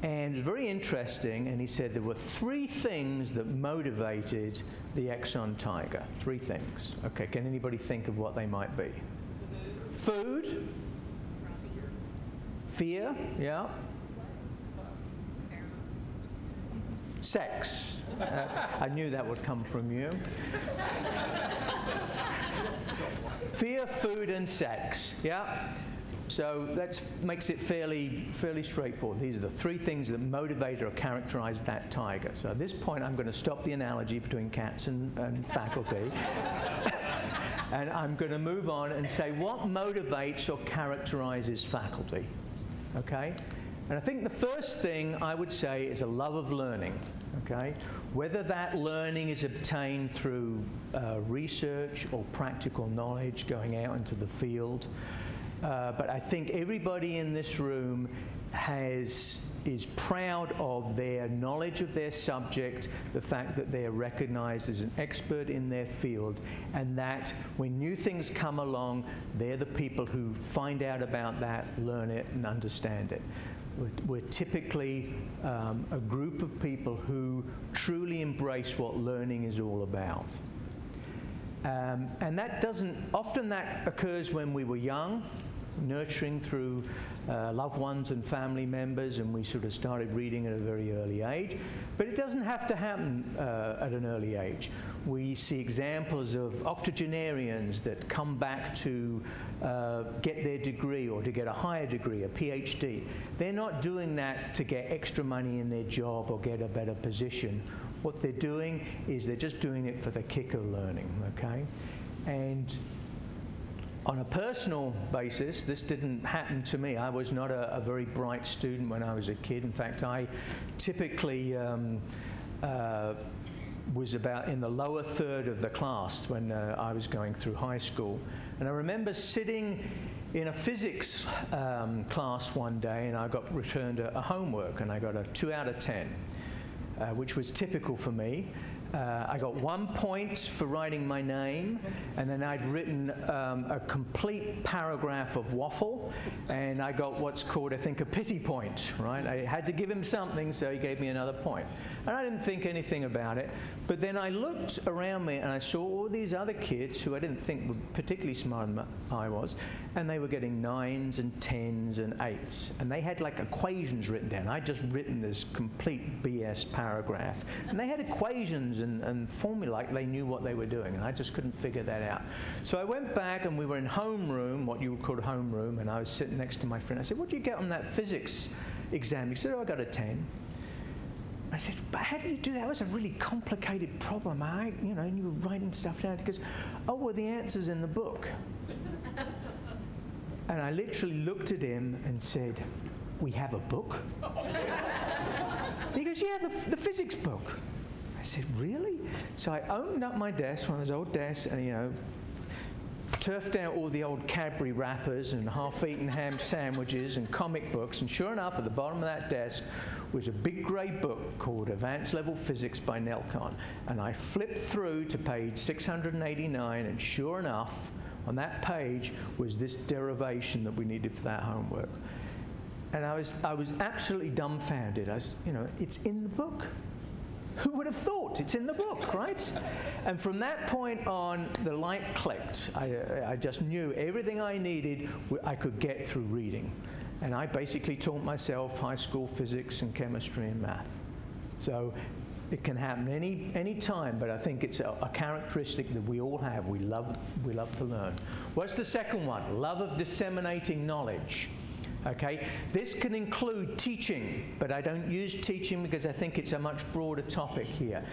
And it was very interesting, and he said there were 3 things that motivated the Exxon Tiger. 3 things. Okay, can anybody think of what they might be? Food. Fear, yeah. Sex. I knew that would come from you. Fear, food, and sex, yeah. So that makes it fairly straightforward. These are the 3 things that motivate or characterize that tiger. So at this point, I'm going to stop the analogy between cats and faculty. And I'm going to move on and say what motivates or characterizes faculty, okay? And I think the first thing I would say is a love of learning, okay? Whether that learning is obtained through research or practical knowledge going out into the field. But I think everybody in this room is proud of their knowledge of their subject, the fact that they are recognized as an expert in their field, and that when new things come along, they're the people who find out about that, learn it, and understand it. We're typically a group of people who truly embrace what learning is all about. And that often that occurs when we were young, nurturing through loved ones and family members, and we sort of started reading at a very early age. But it doesn't have to happen at an early age. We see examples of octogenarians that come back to get their degree or to get a higher degree, a PhD. They're not doing that to get extra money in their job or get a better position. What they're doing is they're just doing it for the kick of learning, okay? And on a personal basis, this didn't happen to me. I was not a very bright student when I was a kid. In fact, I typically was about in the lower third of the class when I was going through high school. And I remember sitting in a physics class one day, and I got returned a homework, and I got a 2 out of 10. which was typical for me. I got 1 point for writing my name, and then I'd written a complete paragraph of waffle, and I got what's called, I think, a pity point, right? I had to give him something, so he gave me another point. And I didn't think anything about it, but then I looked around me and I saw all these other kids who I didn't think were particularly smarter than I was, and they were getting 9s and 10s and 8s, and they had like equations written down. I'd just written this complete BS paragraph, and they had equations and formula like they knew what they were doing, and I just couldn't figure that out. So I went back, and we were in homeroom, what you would call homeroom, and I was sitting next to my friend. I said, "What did you get on that physics exam?" He said, "Oh, I got a 10. I said, "But how did you do that? That was a really complicated problem. You know, and you were writing stuff down." He goes, "Oh, well, the answer's in the book." And I literally looked at him and said, "We have a book?" He goes, "Yeah, the physics book." I said, "Really?" So I opened up my desk, one of those old desks, and, you know, turfed out all the old Cadbury wrappers and half-eaten ham sandwiches and comic books, and sure enough, at the bottom of that desk was a big grey book called Advanced Level Physics by Nelcon. And I flipped through to page 689, and sure enough, on that page was this derivation that we needed for that homework. And I was absolutely dumbfounded. You know, it's in the book. Who would have thought? It's in the book, right? And from that point on, the light clicked. I just knew everything I needed I could get through reading. And I basically taught myself high school physics and chemistry and math. So it can happen any time, but I think it's a characteristic that we all have. We love to learn. What's the second one? Love of disseminating knowledge. Okay, this can include teaching, but I don't use teaching because I think it's a much broader topic here.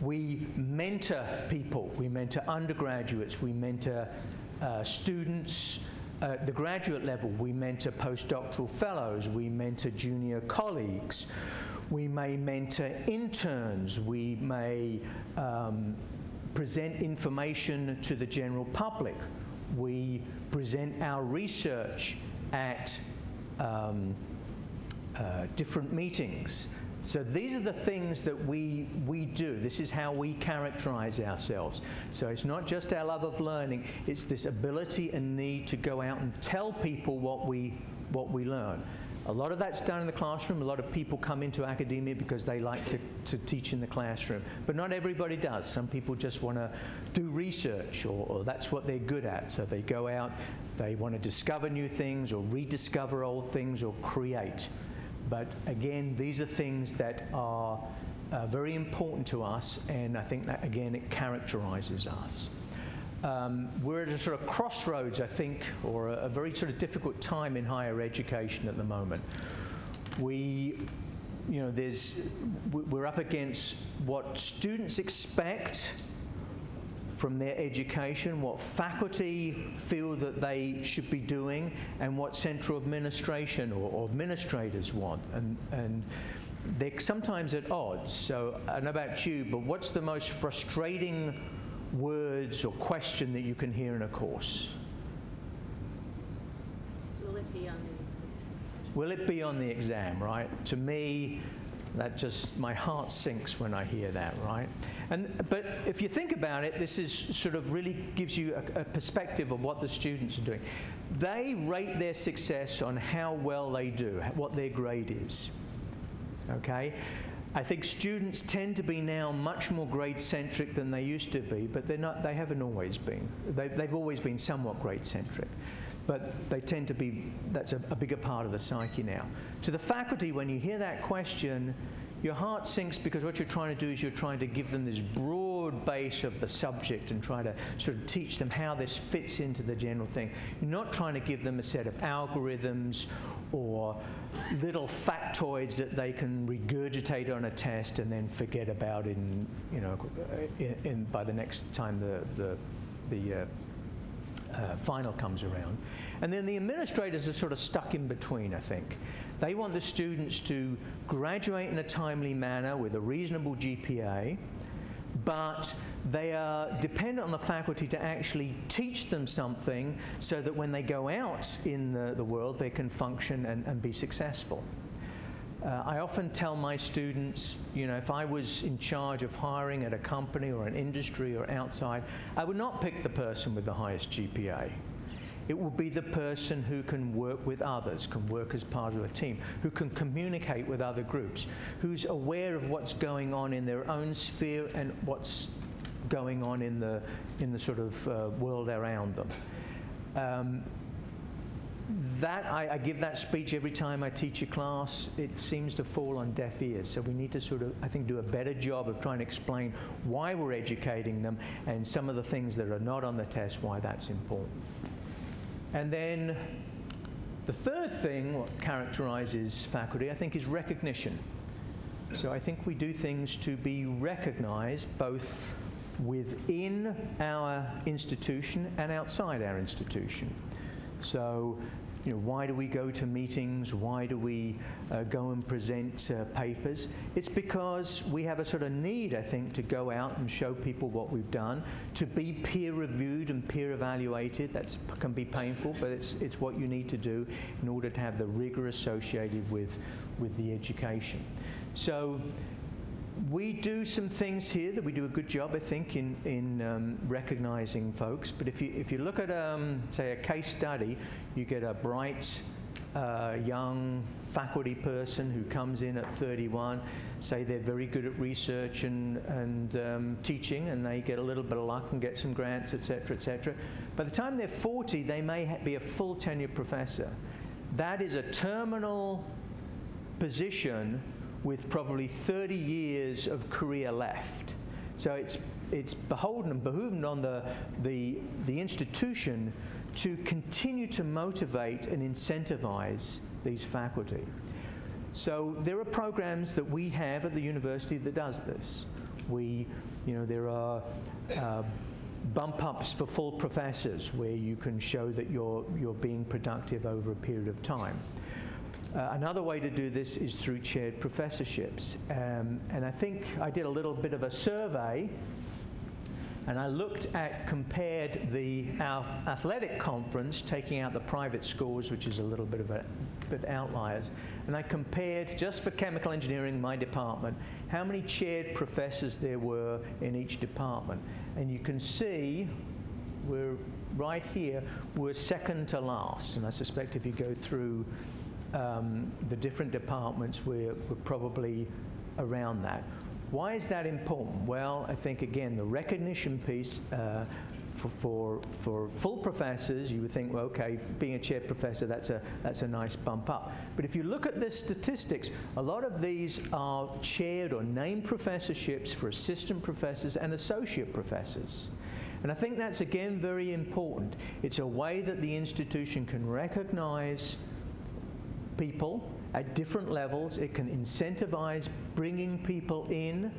We mentor people. We mentor undergraduates. We mentor students at the graduate level. We mentor postdoctoral fellows. We mentor junior colleagues. We may mentor interns. We may present information to the general public. We present our research at different meetings. So these are the things that we do. This is how we characterize ourselves. So it's not just our love of learning, it's this ability and need to go out and tell people what we learn. A lot of that's done in the classroom. A lot of people come into academia because they like to teach in the classroom. But not everybody does. Some people just want to do research, or that's what they're good at. So they go out, they want to discover new things or rediscover old things or create. But again, these are things that are very important to us, and I think that, again, it characterizes us. We're at a sort of crossroads, I think, or a very sort of difficult time in higher education at the moment. We're up against what students expect from their education, what faculty feel that they should be doing, and what central administration or administrators want. And they're sometimes at odds. So I don't know about you, but what's the most frustrating words or question that you can hear in a course? Will it be on the exam? Will it be on the exam, right? To me, that just, my heart sinks when I hear that, right? But if you think about it, this is sort of really gives you a perspective of what the students are doing. They rate their success on how well they do, what their grade is, okay? I think students tend to be now much more grade-centric than they used to be, but they're not, they haven't always been. They've always been somewhat grade-centric, but they tend to be, that's a bigger part of the psyche now. To the faculty, when you hear that question, your heart sinks, because what you're trying to do is you're trying to give them this broad base of the subject and try to sort of teach them how this fits into the general thing. You're not trying to give them a set of algorithms or little factoids that they can regurgitate on a test and then forget about by the next time the final comes around. And then the administrators are sort of stuck in between, I think. They want the students to graduate in a timely manner with a reasonable GPA, but they are dependent on the faculty to actually teach them something so that when they go out in the world, they can function and be successful. I often tell my students, you know, if I was in charge of hiring at a company or an industry or outside, I would not pick the person with the highest GPA. It will be the person who can work with others, can work as part of a team, who can communicate with other groups, who's aware of what's going on in their own sphere and what's going on in the sort of world around them. I give that speech every time I teach a class. It seems to fall on deaf ears. So we need to sort of, I think, do a better job of trying to explain why we're educating them and some of the things that are not on the test, why that's important. And then the third thing, what characterizes faculty, I think, is recognition. So I think we do things to be recognized both within our institution and outside our institution. So, you know, why do we go to meetings? Why do we go and present papers? It's because we have a sort of need, I think, to go out and show people what we've done, to be peer-reviewed and peer-evaluated. That can be painful, but it's what you need to do in order to have the rigor associated with the education. So we do some things here that we do a good job, I think, in recognizing folks. But if you look at, say, a case study, you get a bright, young faculty person who comes in at 31, say they're very good at research and teaching, and they get a little bit of luck and get some grants, et cetera, et cetera. By the time they're 40, they may be a full tenure professor. That is a terminal position with probably 30 years of career left. So it's behooved on the institution to continue to motivate and incentivize these faculty. So there are programs that we have at the university that does this. There are bump ups for full professors where you can show that you're being productive over a period of time. Another way to do this is through chaired professorships. And I think I did a little bit of a survey, and I compared our athletic conference, taking out the private schools, which is a little bit of outliers, and I compared, just for chemical engineering, my department, how many chaired professors there were in each department. And you can see we're right here, we're second to last. And I suspect if you go through the different departments, we're probably around that. Why is that important? Well, I think, again, the recognition piece for full professors, you would think, well, okay, being a chair professor, that's a nice bump up. But if you look at the statistics, a lot of these are chaired or named professorships for assistant professors and associate professors. And I think that's, again, very important. It's a way that the institution can recognize people at different levels. It can incentivize bringing people in.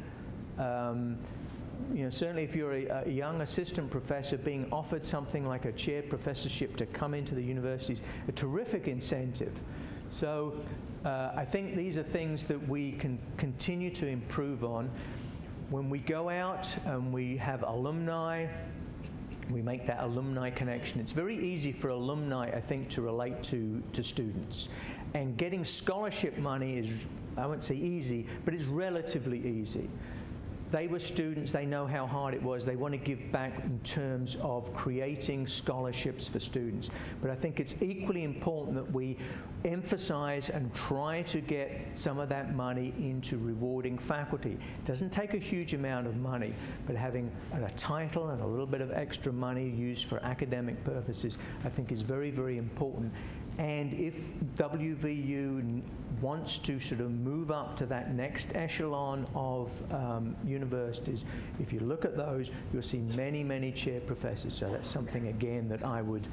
Certainly if you're a young assistant professor, being offered something like a chaired professorship to come into the university is a terrific incentive. So I think these are things that we can continue to improve on. When we go out and we have alumni, we make that alumni connection. It's very easy for alumni, I think, to relate to students. And getting scholarship money is, I won't say easy, but it's relatively easy. They were students, they know how hard it was, they want to give back in terms of creating scholarships for students. But I think it's equally important that we emphasize and try to get some of that money into rewarding faculty. It doesn't take a huge amount of money, but having a title and a little bit of extra money used for academic purposes, I think is very, very important. And if WVU wants to sort of move up to that next echelon of universities, if you look at those, you'll see many, many chair professors. So that's something, again, that I would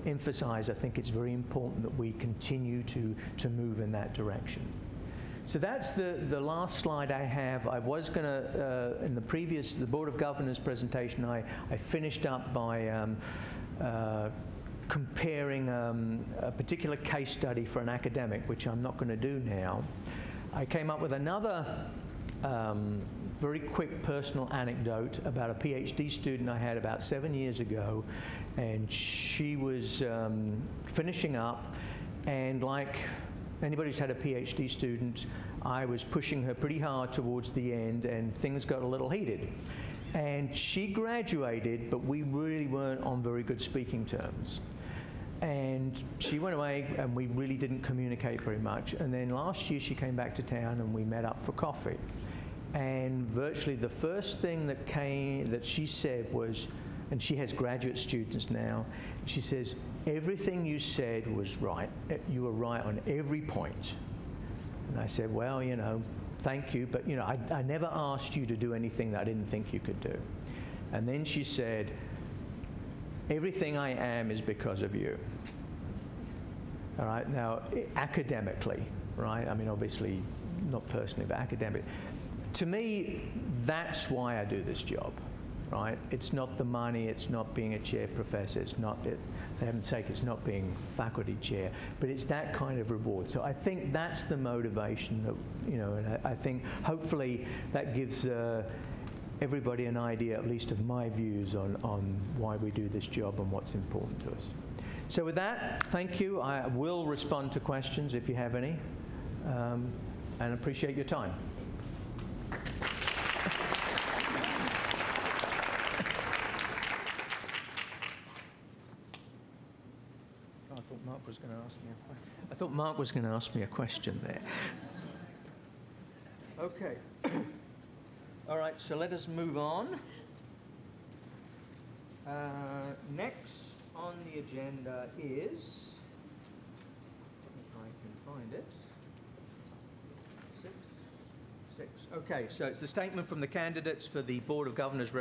emphasize. I think it's very important that we continue to move in that direction. So that's the last slide I have. I was going to, in the Board of Governors presentation, I finished up by comparing a particular case study for an academic, which I'm not going to do now. I came up with another very quick personal anecdote about a PhD student I had about 7 years ago, and she was finishing up, and like Anybody who's had a PhD student, I was pushing her pretty hard towards the end, and things got a little heated. And she graduated, but we really weren't on very good speaking terms. And she went away, and we really didn't communicate very much. And then last year, she came back to town, and we met up for coffee. And virtually the first thing that she said was, and she has graduate students now, she says, everything you said was right. You were right on every point. And I said, well, you know, thank you, but, you know, I never asked you to do anything that I didn't think you could do. And then she said, everything I am is because of you. All right, now, academically, right? I mean, obviously, not personally, but academically. To me, that's why I do this job, right? It's not the money, it's not being a chair professor, it's not, for heaven's sake, it's not being faculty chair, but it's that kind of reward. So I think that's the motivation that, you know, and I think hopefully that gives everybody an idea, at least of my views on why we do this job and what's important to us. So with that, thank you. I will respond to questions if you have any, and appreciate your time. I thought Mark was going to ask me a question there. Okay. All right, so let us move on. Next on the agenda is, if I can find it, six. Okay, so it's the statement from the candidates for the Board of Governors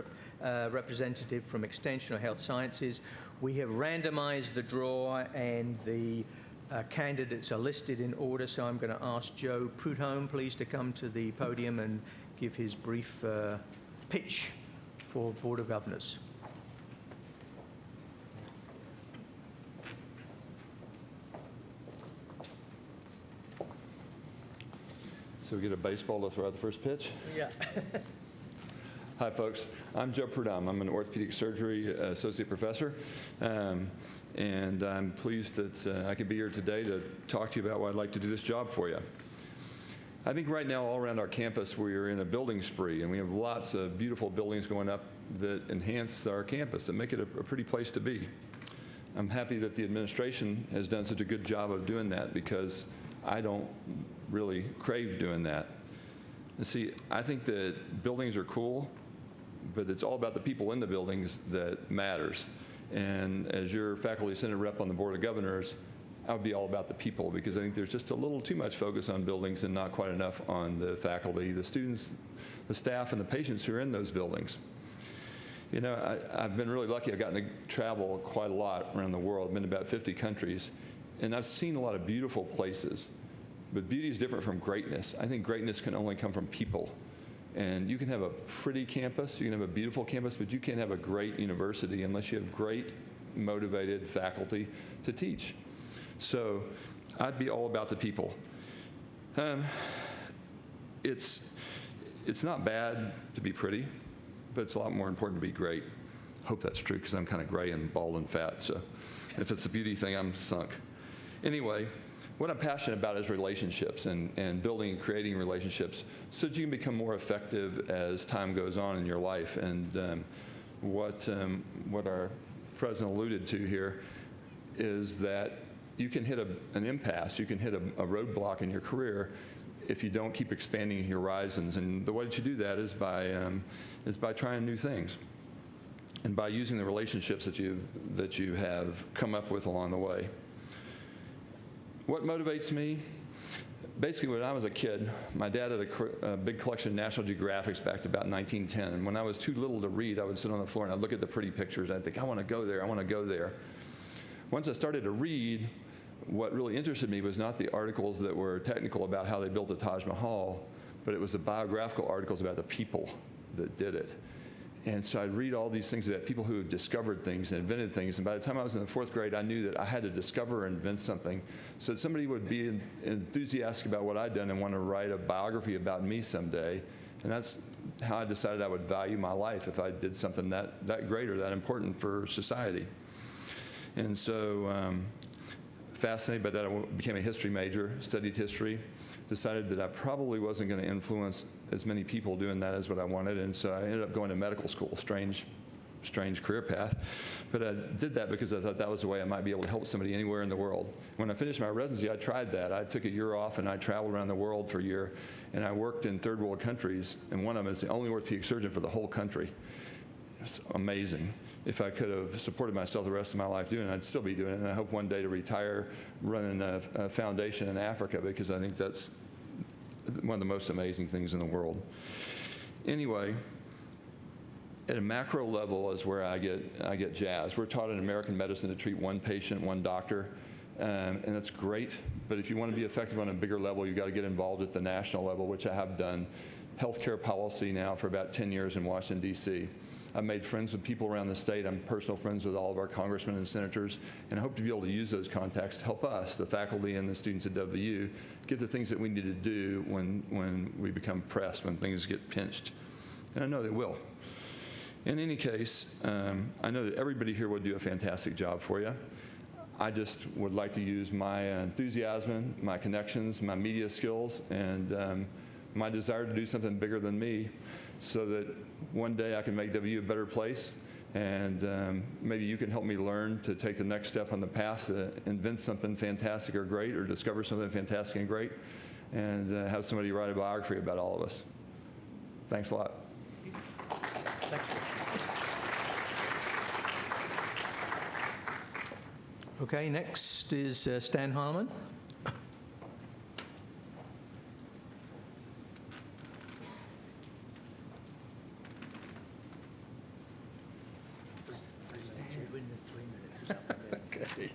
representative from Extension or Health Sciences. We have randomized the draw, and the candidates are listed in order, so I'm going to ask Joe Prudhomme, please, to come to the podium and give his brief pitch for Board of Governors. So we get a baseball to throw out the first pitch? Yeah. Hi, folks. I'm Joe Prudhomme. I'm an orthopedic surgery associate professor, and I'm pleased that I could be here today to talk to you about why I'd like to do this job for you. I think right now all around our campus we are in a building spree, and we have lots of beautiful buildings going up that enhance our campus and make it a pretty place to be. I'm happy that the administration has done such a good job of doing that, because I don't really crave doing that. And see, I think that buildings are cool, but it's all about the people in the buildings that matters. And as your Faculty Senate rep on the Board of Governors, I would be all about the people, because I think there's just a little too much focus on buildings and not quite enough on the faculty, the students, the staff, and the patients who are in those buildings. You know, I've been really lucky. I've gotten to travel quite a lot around the world. I've been to about 50 countries, and I've seen a lot of beautiful places. But beauty is different from greatness. I think greatness can only come from people. And you can have a pretty campus, you can have a beautiful campus, but you can't have a great university unless you have great, motivated faculty to teach. So I'd be all about the people. It's not bad to be pretty, but it's a lot more important to be great. I hope that's true, because I'm kind of gray and bald and fat, so if it's a beauty thing, I'm sunk. Anyway, what I'm passionate about is relationships and building and creating relationships so that you can become more effective as time goes on in your life. And what our president alluded to here is that you can hit an impasse, you can hit a roadblock in your career if you don't keep expanding your horizons. And the way that you do that is by trying new things and by using the relationships that you have come up with along the way. What motivates me? Basically, when I was a kid, my dad had a big collection of National Geographics back to about 1910. And when I was too little to read, I would sit on the floor and I'd look at the pretty pictures and I'd think, I want to go there, I want to go there. Once I started to read, what really interested me was not the articles that were technical about how they built the Taj Mahal, but it was the biographical articles about the people that did it. And so I'd read all these things about people who had discovered things and invented things. And by the time I was in the 4th grade, I knew that I had to discover or invent something so that somebody would be enthusiastic about what I'd done and want to write a biography about me someday. And that's how I decided I would value my life, if I did something that great or that important for society. And so fascinated by that. I became a history major, studied history, decided that I probably wasn't going to influence as many people doing that as what I wanted, and so I ended up going to medical school. Strange career path. But I did that because I thought that was the way I might be able to help somebody anywhere in the world. When I finished my residency, I tried that. I took a year off and I traveled around the world for a year, and I worked in third world countries, and one of them is the only orthopedic surgeon for the whole country. It's amazing. If I could have supported myself the rest of my life doing it, I'd still be doing it, and I hope one day to retire running a foundation in Africa, because I think that's one of the most amazing things in the world. Anyway, at a macro level is where I get jazzed. We're taught in American medicine to treat one patient, one doctor, and that's great. But if you want to be effective on a bigger level, you've got to get involved at the national level, which I have done. Healthcare policy now for about 10 years in Washington, D.C. I've made friends with people around the state. I'm personal friends with all of our congressmen and senators, and I hope to be able to use those contacts to help us, the faculty and the students at WVU, get the things that we need to do when we become pressed, when things get pinched. And I know they will. In any case, I know that everybody here would do a fantastic job for you. I just would like to use my enthusiasm, my connections, my media skills, and my desire to do something bigger than me, so that one day I can make WVU a better place, and maybe you can help me learn to take the next step on the path to invent something fantastic or great, or discover something fantastic and great, and have somebody write a biography about all of us. Thanks a lot. Thank you. Okay, next is Stan Harmon. Okay.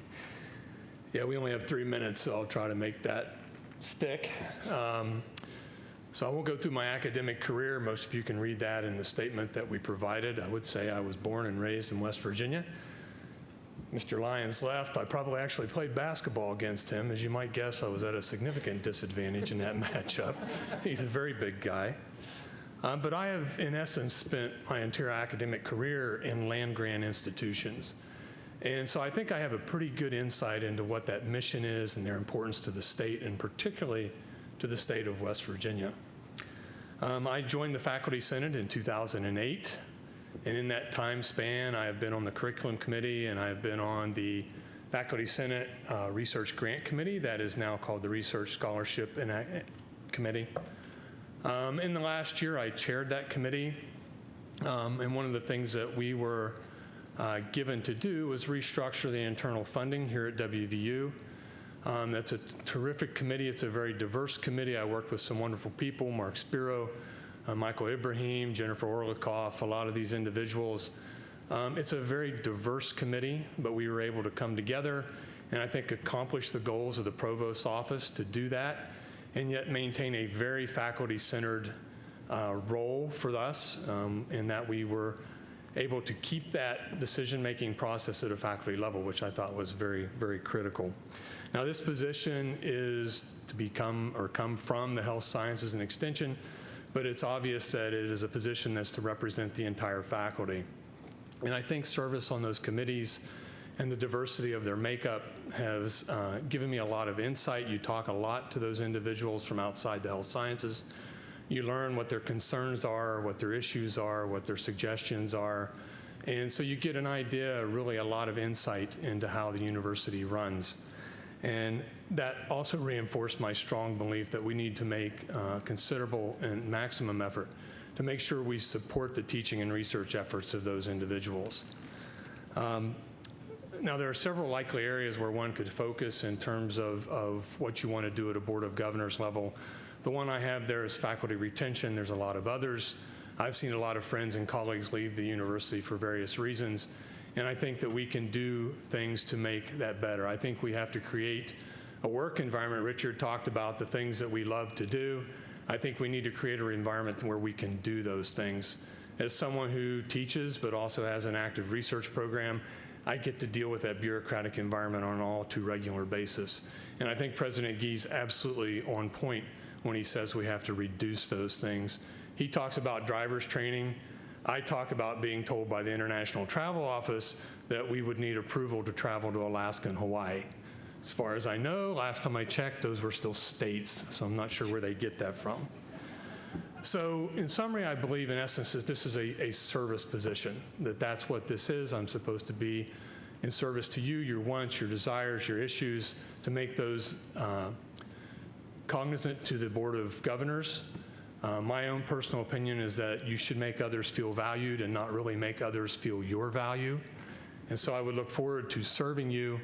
Yeah, we only have 3 minutes, so I'll try to make that stick. So I won't go through my academic career. Most of you can read that in the statement that we provided. I would say I was born and raised in West Virginia. Mr. Lyons left. I probably actually played basketball against him. As you might guess, I was at a significant disadvantage in that matchup. He's a very big guy. But I have, in essence, spent my entire academic career in land-grant institutions. And so I think I have a pretty good insight into what that mission is and their importance to the state, and particularly to the state of West Virginia. I joined the Faculty Senate in 2008. And in that time span, I have been on the Curriculum Committee, and I have been on the Faculty Senate Research Grant Committee, that is now called the Research Scholarship Committee. In the last year, I chaired that committee, and one of the things that we were given to do was restructure the internal funding here at WVU. That's a terrific committee. It's a very diverse committee. I worked with some wonderful people, Mark Spiro, Michael Ibrahim, Jennifer Orlikoff, a lot of these individuals. It's a very diverse committee, but we were able to come together and I think accomplish the goals of the Provost's office to do that, and yet maintain a very faculty-centered role for us, in that we were able to keep that decision-making process at a faculty level, which I thought was very, very critical. Now, this position is to become or come from the Health Sciences and Extension, but it's obvious that it is a position that's to represent the entire faculty. And I think service on those committees and the diversity of their makeup has given me a lot of insight. You talk a lot to those individuals from outside the health sciences. You learn what their concerns are, what their issues are, what their suggestions are. And so you get an idea, really a lot of insight into how the university runs. And that also reinforced my strong belief that we need to make considerable and maximum effort to make sure we support the teaching and research efforts of those individuals. Now, there are several likely areas where one could focus in terms of what you want to do at a Board of Governors level. The one I have there is faculty retention. There's a lot of others. I've seen a lot of friends and colleagues leave the university for various reasons, and I think that we can do things to make that better. I think we have to create a work environment. Richard talked about the things that we love to do. I think we need to create an environment where we can do those things. As someone who teaches but also has an active research program, I get to deal with that bureaucratic environment on an all too regular basis. And I think President Guy's absolutely on point when he says we have to reduce those things. He talks about driver's training. I talk about being told by the International Travel Office that we would need approval to travel to Alaska and Hawaii. As far as I know, last time I checked, those were still states, so I'm not sure where they get that from. So in summary, I believe in essence that this is a service position, that's what this is. I'm supposed to be in service to you, your wants, your desires, your issues, to make those cognizant to the Board of Governors. My own personal opinion is that you should make others feel valued and not really make others feel your value. And so I would look forward to serving you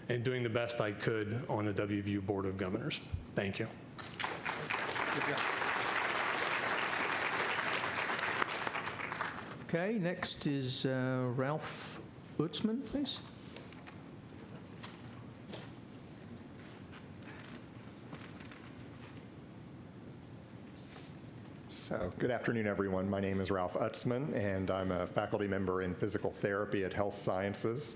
and doing the best I could on the WVU Board of Governors. Thank you. Okay, next is Ralph Utzman, please. So, good afternoon, everyone. My name is Ralph Utzman, and I'm a faculty member in physical therapy at Health Sciences.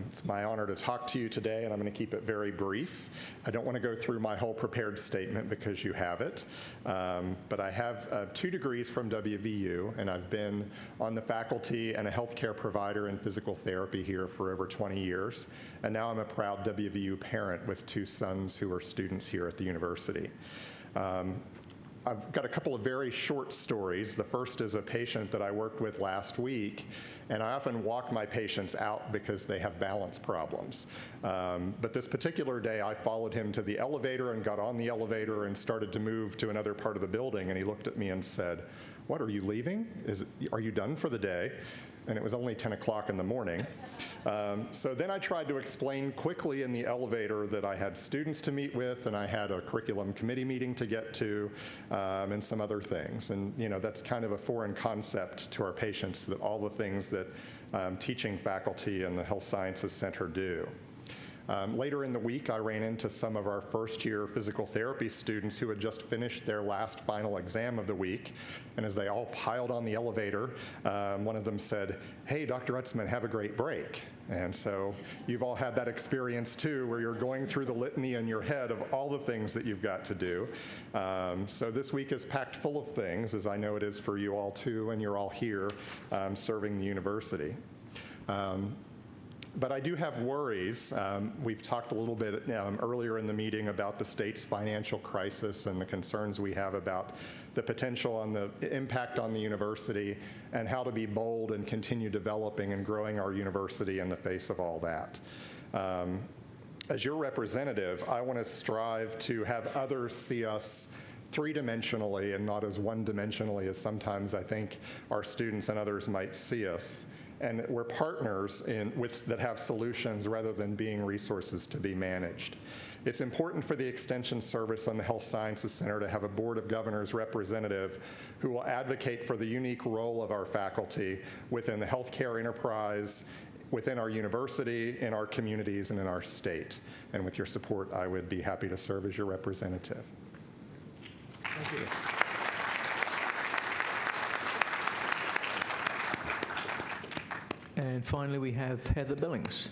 It's my honor to talk to you today, and I'm going to keep it very brief. I don't want to go through my whole prepared statement because you have it, but I have 2 degrees from WVU, and I've been on the faculty and a healthcare provider in physical therapy here for over 20 years, and now I'm a proud WVU parent with 2 sons who are students here at the university. I've got a couple of very short stories. The first is a patient that I worked with last week, and I often walk my patients out because they have balance problems. But this particular day, I followed him to the elevator and got on the elevator and started to move to another part of the building, and he looked at me and said, "What, are you leaving? Are you done for the day?" And it was only 10 o'clock in the morning. So then I tried to explain quickly in the elevator that I had students to meet with, and I had a curriculum committee meeting to get to, and some other things. And that's kind of a foreign concept to our patients, that all the things that teaching faculty and the Health Sciences Center do. Later in the week, I ran into some of our first-year physical therapy students who had just finished their last final exam of the week. And as they all piled on the elevator, one of them said, "Hey, Dr. Utzman, have a great break." And so you've all had that experience too, where you're going through the litany in your head of all the things that you've got to do. So this week is packed full of things, as I know it is for you all too, and you're all here serving the university. But I do have worries. We've talked a little bit earlier in the meeting about the state's financial crisis and the concerns we have about the potential on the impact on the university and how to be bold and continue developing and growing our university in the face of all that. As your representative, I want to strive to have others see us 3-dimensionally and not as 1-dimensionally as sometimes I think our students and others might see us. And we're partners that have solutions rather than being resources to be managed. It's important for the Extension Service and the Health Sciences Center to have a Board of Governors representative who will advocate for the unique role of our faculty within the healthcare enterprise, within our university, in our communities, and in our state. And with your support, I would be happy to serve as your representative. Thank you. And finally, we have Heather Billings.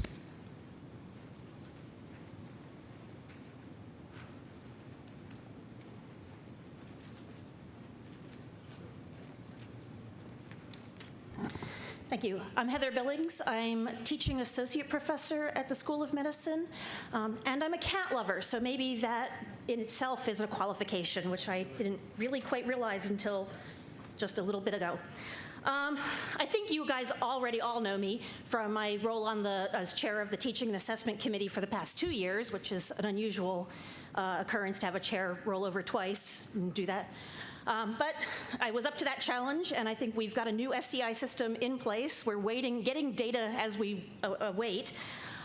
Thank you. I'm Heather Billings. I'm teaching associate professor at the School of Medicine, and I'm a cat lover, so maybe that in itself is a qualification, which I didn't really quite realize until just a little bit ago. I think you guys already all know me from my role as chair of the Teaching and Assessment Committee for the past 2 years, which is an unusual occurrence to have a chair roll over twice and do that. But I was up to that challenge, and I think we've got a new SCI system in place. We're getting data as we wait.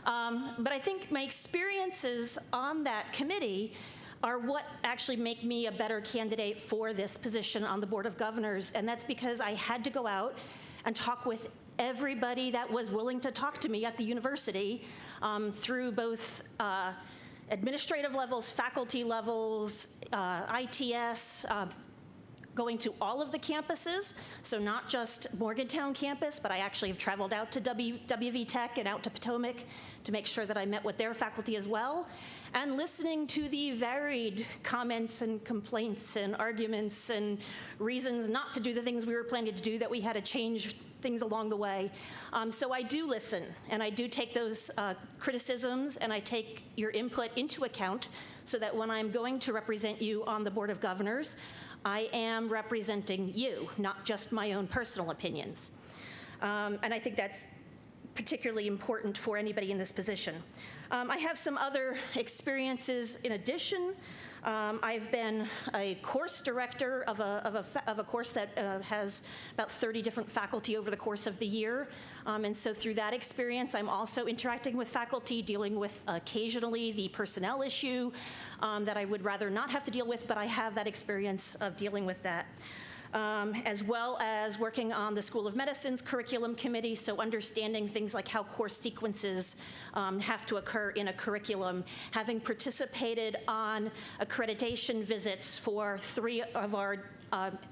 But I think my experiences on that committee are what actually make me a better candidate for this position on the Board of Governors, and that's because I had to go out and talk with everybody that was willing to talk to me at the university through both administrative levels, faculty levels, ITS, going to all of the campuses, so not just Morgantown campus, but I actually have traveled out to WV Tech and out to Potomac to make sure that I met with their faculty as well, and listening to the varied comments and complaints and arguments and reasons not to do the things we were planning to do, that we had to change things along the way. So I do listen, and I do take those criticisms, and I take your input into account so that when I'm going to represent you on the Board of Governors, I am representing you, not just my own personal opinions. And I think that's particularly important for anybody in this position. I have some other experiences in addition. I've been a course director of a course that has about 30 different faculty over the course of the year. And so through that experience, I'm also interacting with faculty, dealing with occasionally the personnel issue that I would rather not have to deal with, but I have that experience of dealing with that. As well as working on the School of Medicine's curriculum committee, so understanding things like how course sequences have to occur in a curriculum, having participated on accreditation visits for 3 of our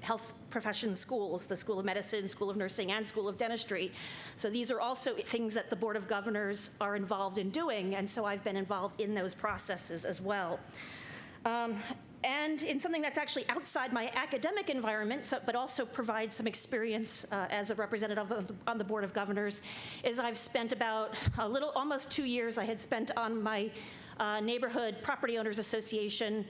health profession schools, the School of Medicine, School of Nursing, and School of Dentistry. So these are also things that the Board of Governors are involved in doing, and so I've been involved in those processes as well. And in something that's actually outside my academic environment, but also provides some experience as a representative on the Board of Governors, is I've spent about almost 2 years I had spent on my neighborhood property owners association,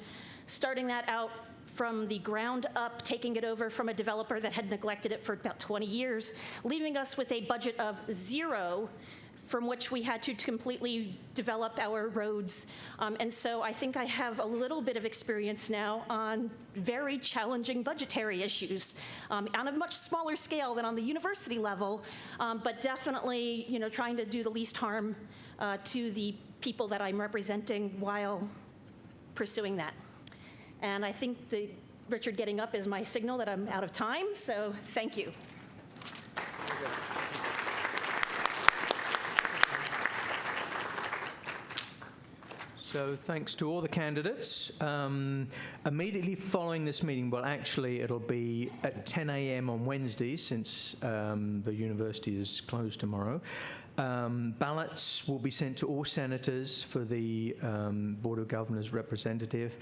starting that out from the ground up, taking it over from a developer that had neglected it for about 20 years, leaving us with a budget of 0, from which we had to completely develop our roads. And so I think I have a little bit of experience now on very challenging budgetary issues on a much smaller scale than on the university level, but definitely, trying to do the least harm to the people that I'm representing while pursuing that. And I think Richard getting up is my signal that I'm out of time, so thank you. So thanks to all the candidates. Immediately following this meeting, well, actually, it'll be at 10 a.m. on Wednesday, since the university is closed tomorrow. Ballots will be sent to all senators for the Board of Governors representative.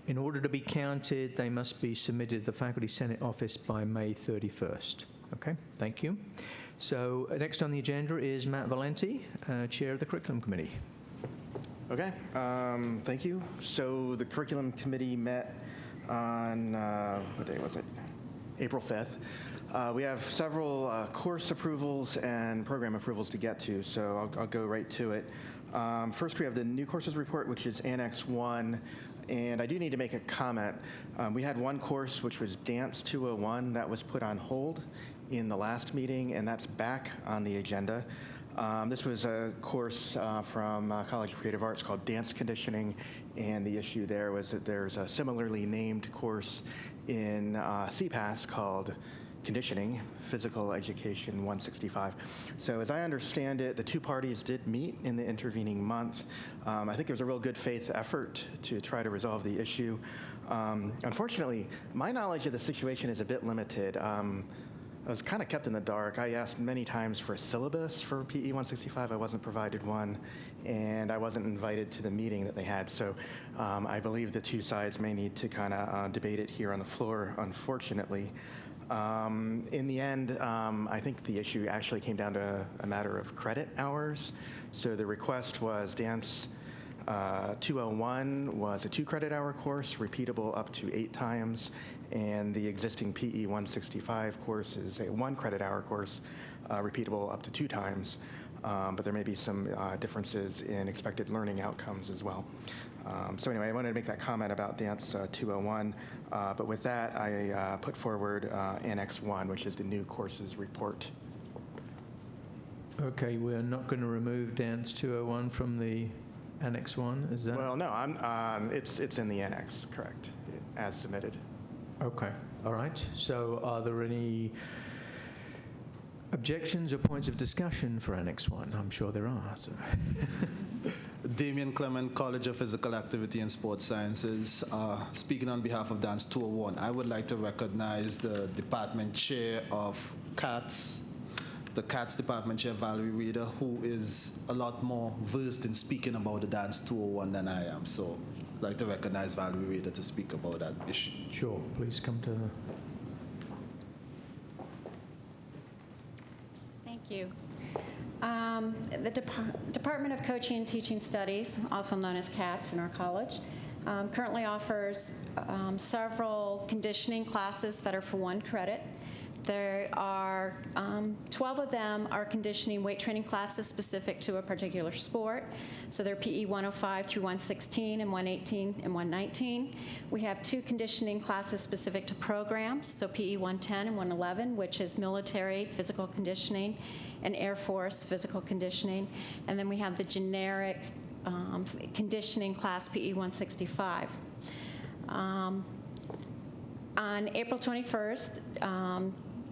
In order to be counted, they must be submitted to the Faculty Senate office by May 31st. Okay, thank you. So next on the agenda is Matt Valenti, Chair of the Curriculum Committee. Okay, thank you. So the Curriculum Committee met on, what day was it? April 5th. We have several course approvals and program approvals to get to, so I'll go right to it. First, we have the new courses report, which is Annex 1, and I do need to make a comment. We had one course, which was Dance 201, that was put on hold in the last meeting, and that's back on the agenda. This was a course from College of Creative Arts called Dance Conditioning, and the issue there was that there's a similarly named course in CPAS called Conditioning, Physical Education 165. So as I understand it, the two parties did meet in the intervening month. I think there was a real good faith effort to try to resolve the issue. Unfortunately, my knowledge of the situation is a bit limited. I was kind of kept in the dark. I asked many times for a syllabus for PE 165. I wasn't provided one, and I wasn't invited to the meeting that they had. So I believe the two sides may need to kind of debate it here on the floor, unfortunately. In the end, I think the issue actually came down to a matter of credit hours. So the request was Dance 201 was a 2-credit-hour course, repeatable up to 8 times, and the existing PE 165 course is a 1-credit-hour course, repeatable up to 2 times, but there may be some differences in expected learning outcomes as well. So anyway, I wanted to make that comment about Dance 201, but with that, I put forward Annex 1, which is the new courses report. Okay, we're not going to remove Dance 201 from the Annex 1, is that? Well, no, it's in the annex, correct, as submitted. Okay, all right. So are there any objections or points of discussion for Annex 1? I'm sure there are. So. Damian Clement, College of Physical Activity and Sports Sciences. Speaking on behalf of Dance 201, I would like to recognize the department chair of CATS, the CATS department chair, Valerie Reeder, who is a lot more versed in speaking about the Dance 201 than I am. So I'd like to recognize Valerie Reeder to speak about that issue. Sure, please come to her. Thank you. The Department of Coaching and Teaching Studies, also known as CATS in our college, currently offers several conditioning classes that are for 1 credit. There are 12 of them are conditioning weight training classes specific to a particular sport. So they're PE 105 through 116 and 118 and 119. We have 2 conditioning classes specific to programs, so PE 110 and 111, which is military physical conditioning and Air Force physical conditioning. And then we have the generic conditioning class, PE 165. On April 21st,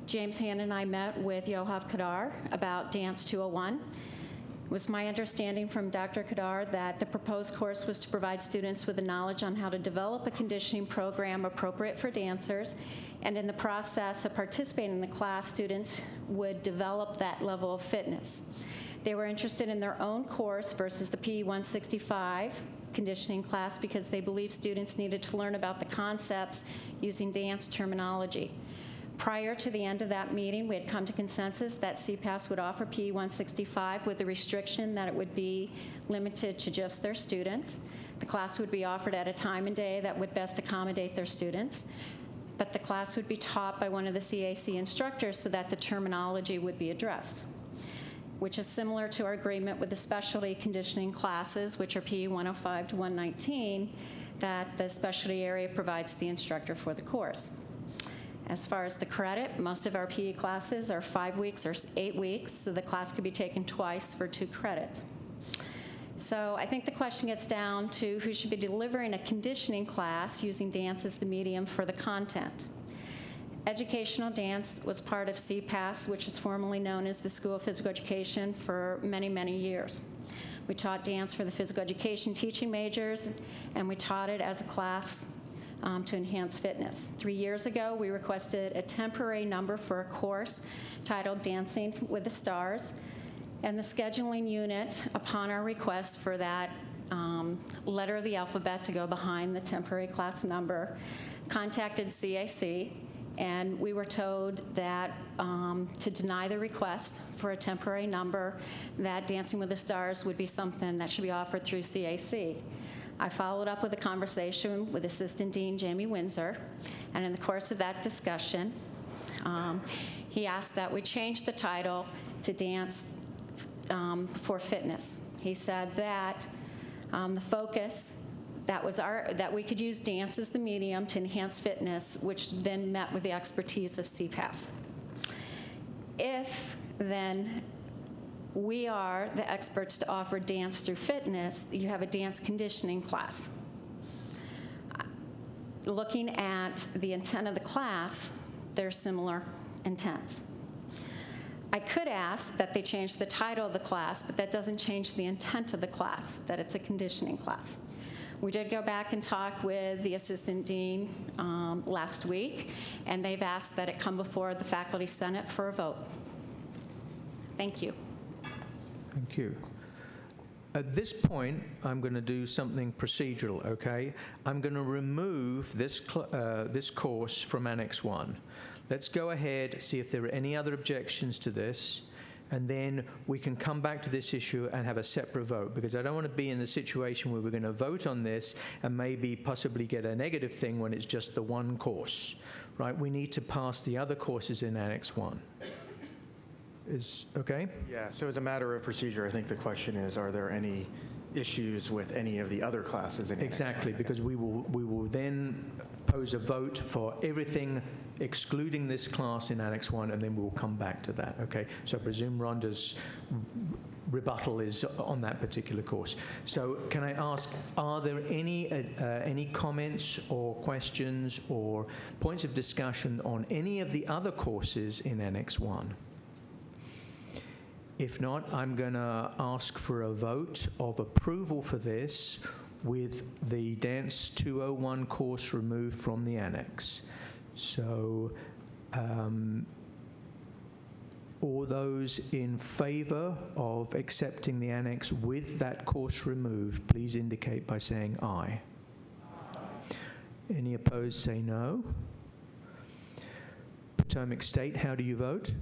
James Hand and I met with Yoav Kadar about Dance 201. It was my understanding from Dr. Kadar that the proposed course was to provide students with the knowledge on how to develop a conditioning program appropriate for dancers, and in the process of participating in the class, students would develop that level of fitness. They were interested in their own course versus the PE 165 conditioning class because they believed students needed to learn about the concepts using dance terminology. Prior to the end of that meeting, we had come to consensus that CPAS would offer PE 165 with the restriction that it would be limited to just their students. The class would be offered at a time and day that would best accommodate their students, but the class would be taught by one of the CAC instructors so that the terminology would be addressed, which is similar to our agreement with the specialty conditioning classes, which are PE 105 to 119, that the specialty area provides the instructor for the course. As far as the credit, most of our PE classes are 5 weeks or 8 weeks, so the class could be taken twice for 2 credits. So I think the question gets down to who should be delivering a conditioning class using dance as the medium for the content. Educational dance was part of CPAS, which is formerly known as the School of Physical Education, for many, many years. We taught dance for the physical education teaching majors, and we taught it as a class to enhance fitness. 3 years ago, we requested a temporary number for a course titled Dancing with the Stars, and the scheduling unit, upon our request for that letter of the alphabet to go behind the temporary class number, contacted CAC, and we were told that to deny the request for a temporary number, that Dancing with the Stars would be something that should be offered through CAC. I followed up with a conversation with Assistant Dean Jamie Windsor, and in the course of that discussion, he asked that we change the title to Dance for Fitness. He said that the focus, that we could use dance as the medium to enhance fitness, which then met with the expertise of CPAS. If then we are the experts to offer dance through fitness, you have a dance conditioning class. Looking at the intent of the class, they're similar intents. I could ask that they change the title of the class, but that doesn't change the intent of the class, that it's a conditioning class. We did go back and talk with the assistant dean last week, and they've asked that it come before the Faculty Senate for a vote. Thank you. Thank you. At this point, I'm going to do something procedural, okay? I'm going to remove this course from Annex 1. Let's go ahead, see if there are any other objections to this, and then we can come back to this issue and have a separate vote, because I don't want to be in a situation where we're going to vote on this and maybe possibly get a negative thing when it's just the one course, right? We need to pass the other courses in Annex 1. Is okay? Yeah, so as a matter of procedure, I think the question is, are there any issues with any of the other classes in Exactly, because we will then pose a vote for everything excluding this class in Annex 1, and then we'll come back to that, okay? So I presume Rhonda's rebuttal is on that particular course. So can I ask, are there any comments or questions or points of discussion on any of the other courses in Annex 1? If not, I'm going to ask for a vote of approval for this with the Dance 201 course removed from the annex. So all those in favor of accepting the annex with that course removed, please indicate by saying aye. Any opposed, say no. Potomac State, how do you vote?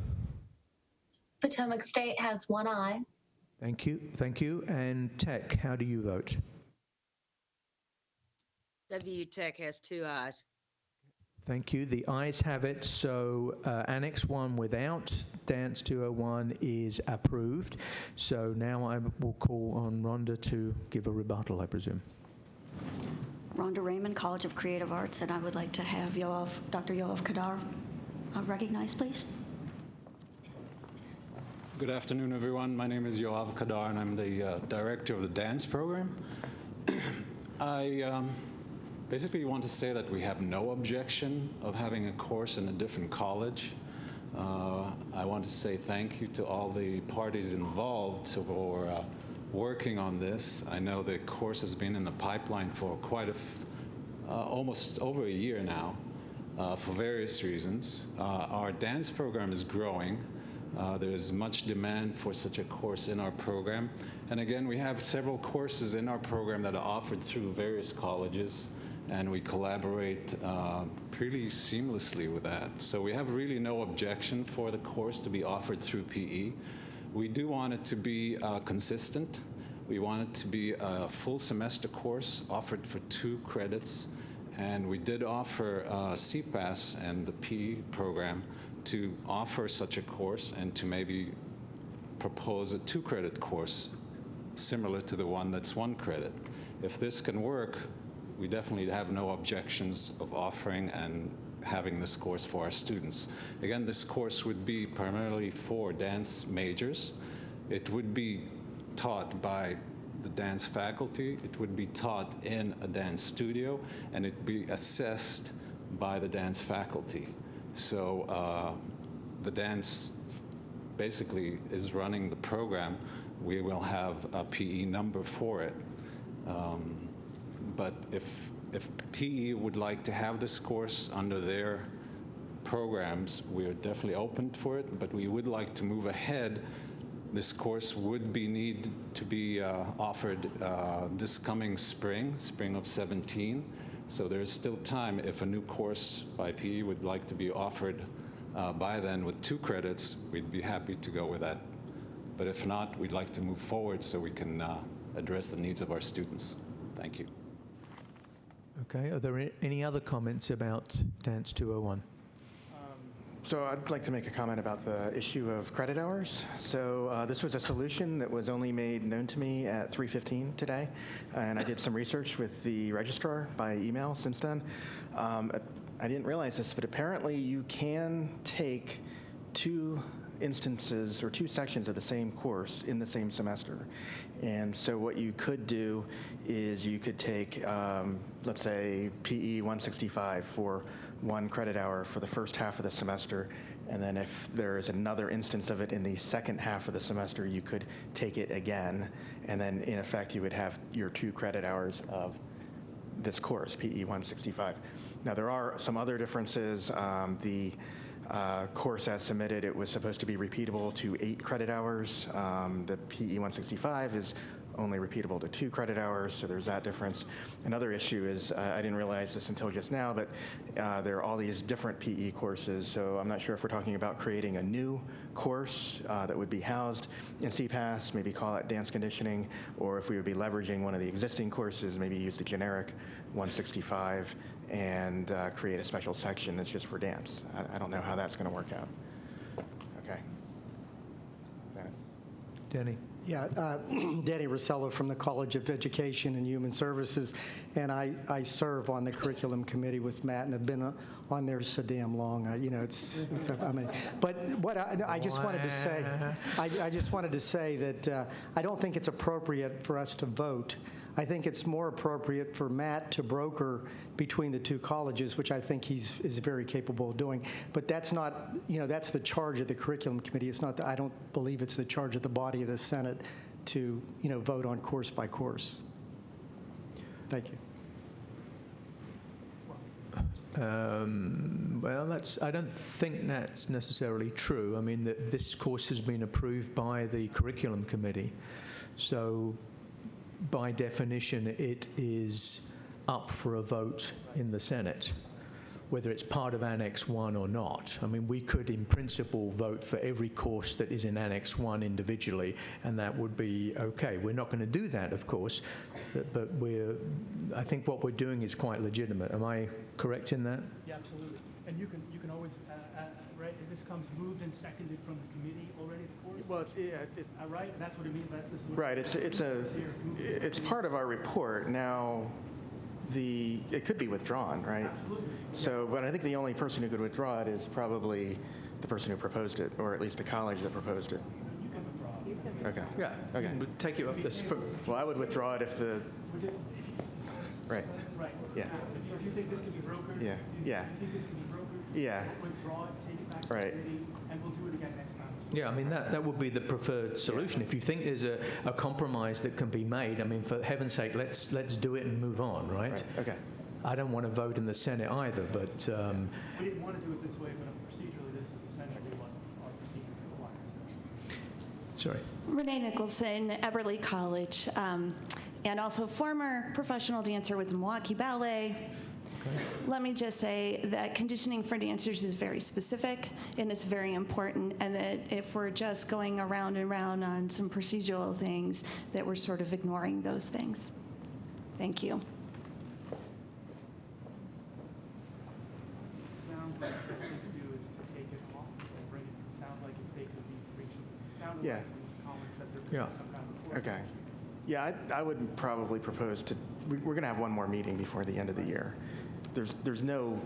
Potomac State has 1 aye. Thank you. Thank you. And Tech, how do you vote? WVU Tech has 2 ayes. Thank you. The ayes have it. So Annex 1 without Dance 201 is approved. So now I will call on Rhonda to give a rebuttal, I presume. Rhonda Raymond, College of Creative Arts, and I would like to have Dr. Yoav Kadar recognized, please. Good afternoon, everyone. My name is Yoav Kadar, and I'm the director of the dance program. I basically want to say that we have no objection of having a course in a different college. I want to say thank you to all the parties involved for working on this. I know the course has been in the pipeline for almost over a year now for various reasons. Our dance program is growing. There's much demand for such a course in our program. And again, we have several courses in our program that are offered through various colleges, and we collaborate pretty seamlessly with that. So we have really no objection for the course to be offered through PE. We do want it to be consistent. We want it to be a full semester course offered for 2 credits. And we did offer CPAS and the PE program to offer such a course and to maybe propose a 2-credit course similar to the one that's 1 credit. If this can work, we definitely have no objections of offering and having this course for our students. Again, this course would be primarily for dance majors. It would be taught by the dance faculty. It would be taught in a dance studio, and it'd be assessed by the dance faculty. So the dance basically is running the program. We will have a PE number for it. But if PE would like to have this course under their programs, we are definitely open for it, but we would like to move ahead. This course would need to be offered this coming spring of 17. So there's still time if a new course by PE would like to be offered by then with 2 credits, we'd be happy to go with that. But if not, we'd like to move forward so we can address the needs of our students. Thank you. Okay, are there any other comments about Dance 201? So I'd like to make a comment about the issue of credit hours. So this was a solution that was only made known to me at 3:15 today, and I did some research with the registrar by email since then. I didn't realize this, but apparently you can take 2 instances or 2 sections of the same course in the same semester. And so what you could do is you could take, let's say, PE 165 for 1 credit hour for the first half of the semester, and then if there is another instance of it in the second half of the semester, you could take it again, and then in effect you would have your 2 credit hours of this course, PE 165. Now there are some other differences. The course as submitted, it was supposed to be repeatable to 8 credit hours. The PE 165 is only repeatable to 2 credit hours, so there's that difference. Another issue is, I didn't realize this until just now, but there are all these different PE courses, so I'm not sure if we're talking about creating a new course that would be housed in CPAS, maybe call it dance conditioning, or if we would be leveraging one of the existing courses, maybe use the generic 165 and create a special section that's just for dance. I don't know how that's going to work out. Okay. Danny. Yeah, Danny Rossello from the College of Education and Human Services, and I serve on the curriculum committee with Matt, and have been on there so damn long. You know, I mean, but what I just wanted to say, I just wanted to say that I don't think it's appropriate for us to vote I think it's more appropriate for Matt to broker between the two colleges, which I think is very capable of doing. But that's not, that's the charge of the curriculum committee. It's not, I don't believe it's the charge of the body of the Senate to, vote on course by course. Thank you. Well, I don't think that's necessarily true. I mean, this course has been approved by the curriculum committee. So by definition, it is up for a vote in the Senate, whether it's part of Annex 1 or not. I mean, we could, in principle, vote for every course that is in Annex 1 individually, and that would be okay. We're not going to do that, of course, but I think what we're doing is quite legitimate. Am I correct in that? Yeah, absolutely. And you can always, right, if this comes moved and seconded from the committee already, the course? Well, right, that's what it means. That's this. Right, it's part of our report. Now, it could be withdrawn, right? Absolutely. So, but I think the only person who could withdraw it is probably the person who proposed it, or at least the college that proposed it. You can withdraw. Okay. Yeah. Okay. We'll take it off this. Well, I would withdraw it if the. Right. Right. Yeah. If you think this can be brokered. Yeah. Yeah. If you think this can be brokered. Yeah. Withdraw it, take it back to the committee, and we'll do it again next time. Yeah, I mean, that would be the preferred solution. If you think there's a compromise that can be made, I mean, for heaven's sake, let's do it and move on, right? Okay. I don't want to vote in the Senate either, but... We didn't want to do it this way, but procedurally, this is essentially what our procedure requires. Sorry. Renee Nicholson, Eberly College, and also former professional dancer with the Milwaukee Ballet. Okay. Let me just say that conditioning for dancers is very specific and it's very important, and that if we're just going around and around on some procedural things, that we're sort of ignoring those things. Thank you. Sounds like the best thing to do is to take it off and bring it. Sounds like if they could be reached. Sounded like from comments that there could be some kind of report. Okay. Yeah, I would probably propose to. We're going to have one more meeting before the end of the year. There's no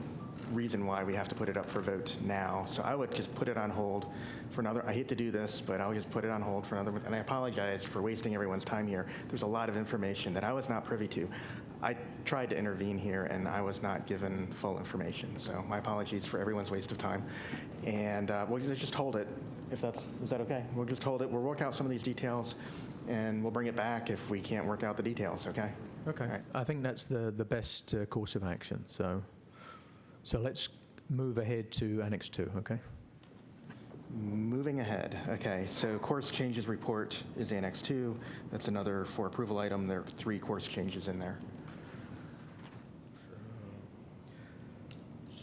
reason why we have to put it up for vote now. So I would just put it on hold for another. I hate to do this, but I'll just put it on hold for another. And I apologize for wasting everyone's time here. There's a lot of information that I was not privy to. I tried to intervene here, and I was not given full information. So my apologies for everyone's waste of time. And we'll just hold it. Is that okay? We'll just hold it. We'll work out some of these details, and we'll bring it back if we can't work out the details. Okay. Okay. Right. I think that's the best course of action. So let's move ahead to Annex 2, okay? Moving ahead. Okay, so course changes report is Annex 2. That's another for approval item. There are 3 course changes in there.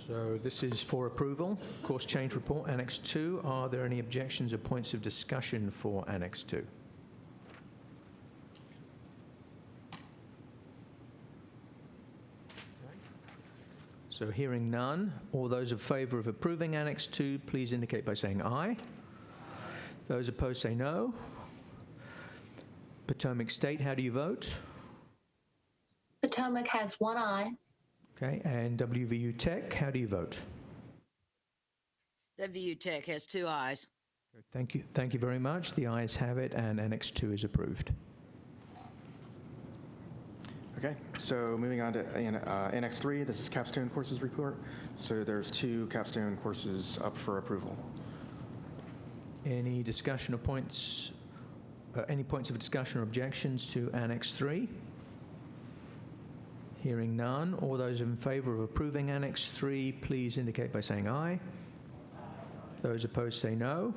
So this is for approval. Course change report, Annex 2. Are there any objections or points of discussion for Annex 2? So hearing none, all those in favor of approving Annex 2, please indicate by saying aye. Those opposed say no. Potomac State, how do you vote? Potomac has 1 aye. Okay, and WVU Tech, how do you vote? WVU Tech has 2 ayes. Thank you. Thank you very much. The ayes have it, and Annex 2 is approved. Okay, so moving on to Annex 3, this is capstone courses report. So there's 2 capstone courses up for approval. Any discussion or points, any points of discussion or objections to Annex 3? Hearing none, all those in favor of approving Annex 3, please indicate by saying aye. Those opposed say no.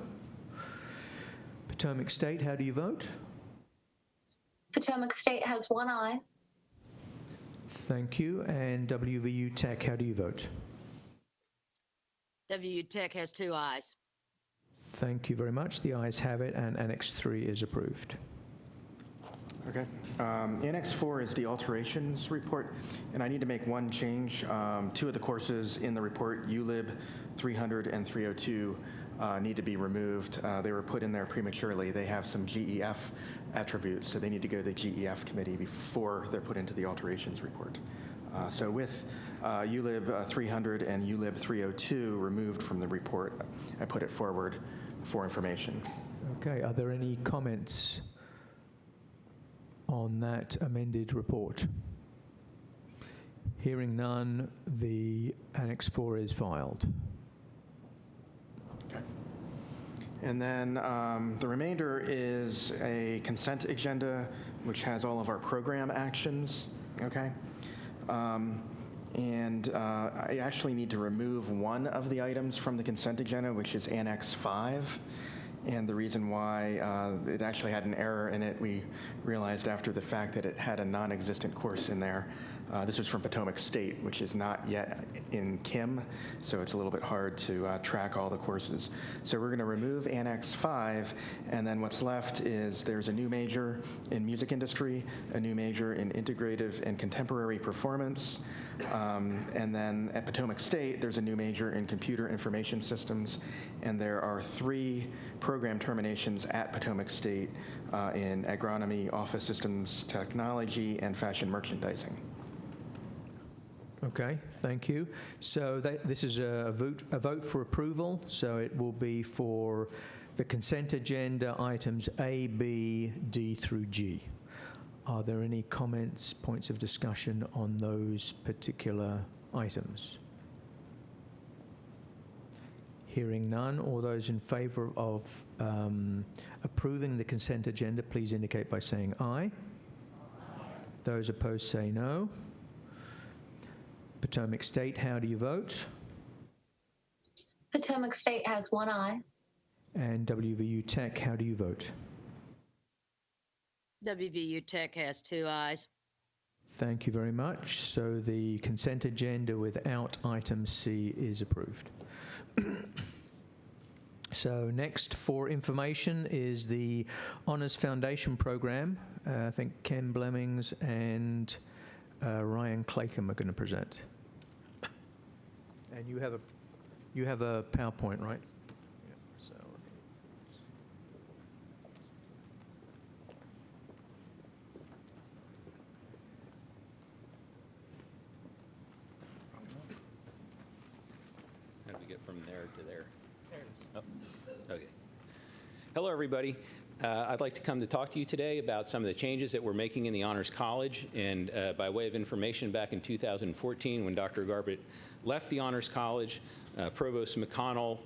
Potomac State, how do you vote? Potomac State has 1 aye. Thank you. And WVU Tech, how do you vote? WVU Tech has 2 ayes. Thank you very much. The ayes have it, and Annex 3 is approved. Okay. Annex 4 is the alterations report, and I need to make one change. 2 of the courses in the report, ULib 300 and 302, need to be removed. They were put in there prematurely. They have some GEF attributes, so they need to go to the GEF committee before they're put into the alterations report. So with ULib 300 and ULib 302 removed from the report, I put it forward for information. Okay. Are there any comments on that amended report? Hearing none, the Annex 4 is filed. Okay. And then the remainder is a consent agenda, which has all of our program actions, okay? I actually need to remove one of the items from the consent agenda, which is Annex 5. And the reason why it actually had an error in it, we realized after the fact that it had a non-existent course in there. This was from Potomac State, which is not yet in KIM, so it's a little bit hard to track all the courses. So we're going to remove Annex 5, and then what's left is there's a new major in music industry, a new major in integrative and contemporary performance, and then at Potomac State, there's a new major in computer information systems, and there are 3 program terminations at Potomac State in agronomy, office systems technology, and fashion merchandising. Okay, thank you. So this is a vote for approval, so it will be for the consent agenda items A, B, D through G. Are there any comments, points of discussion on those particular items? Hearing none, all those in favor of approving the consent agenda, please indicate by saying aye. Those opposed say no. Potomac State, how do you vote? Potomac State has 1 aye. And WVU Tech, how do you vote? WVU Tech has 2 ayes. Thank you very much. So the consent agenda without item C is approved. So next for information is the Honors Foundation Program. I think Ken Blemmings and Ryan Claycomb are going to present. And you have a PowerPoint, right? Yeah, so. How do we get from there to there? There it is. Oh, okay. Hello, everybody. I'd like to come to talk to you today about some of the changes that we're making in the Honors College. And by way of information, back in 2014, when Dr. Garbett left the Honors College, Provost McConnell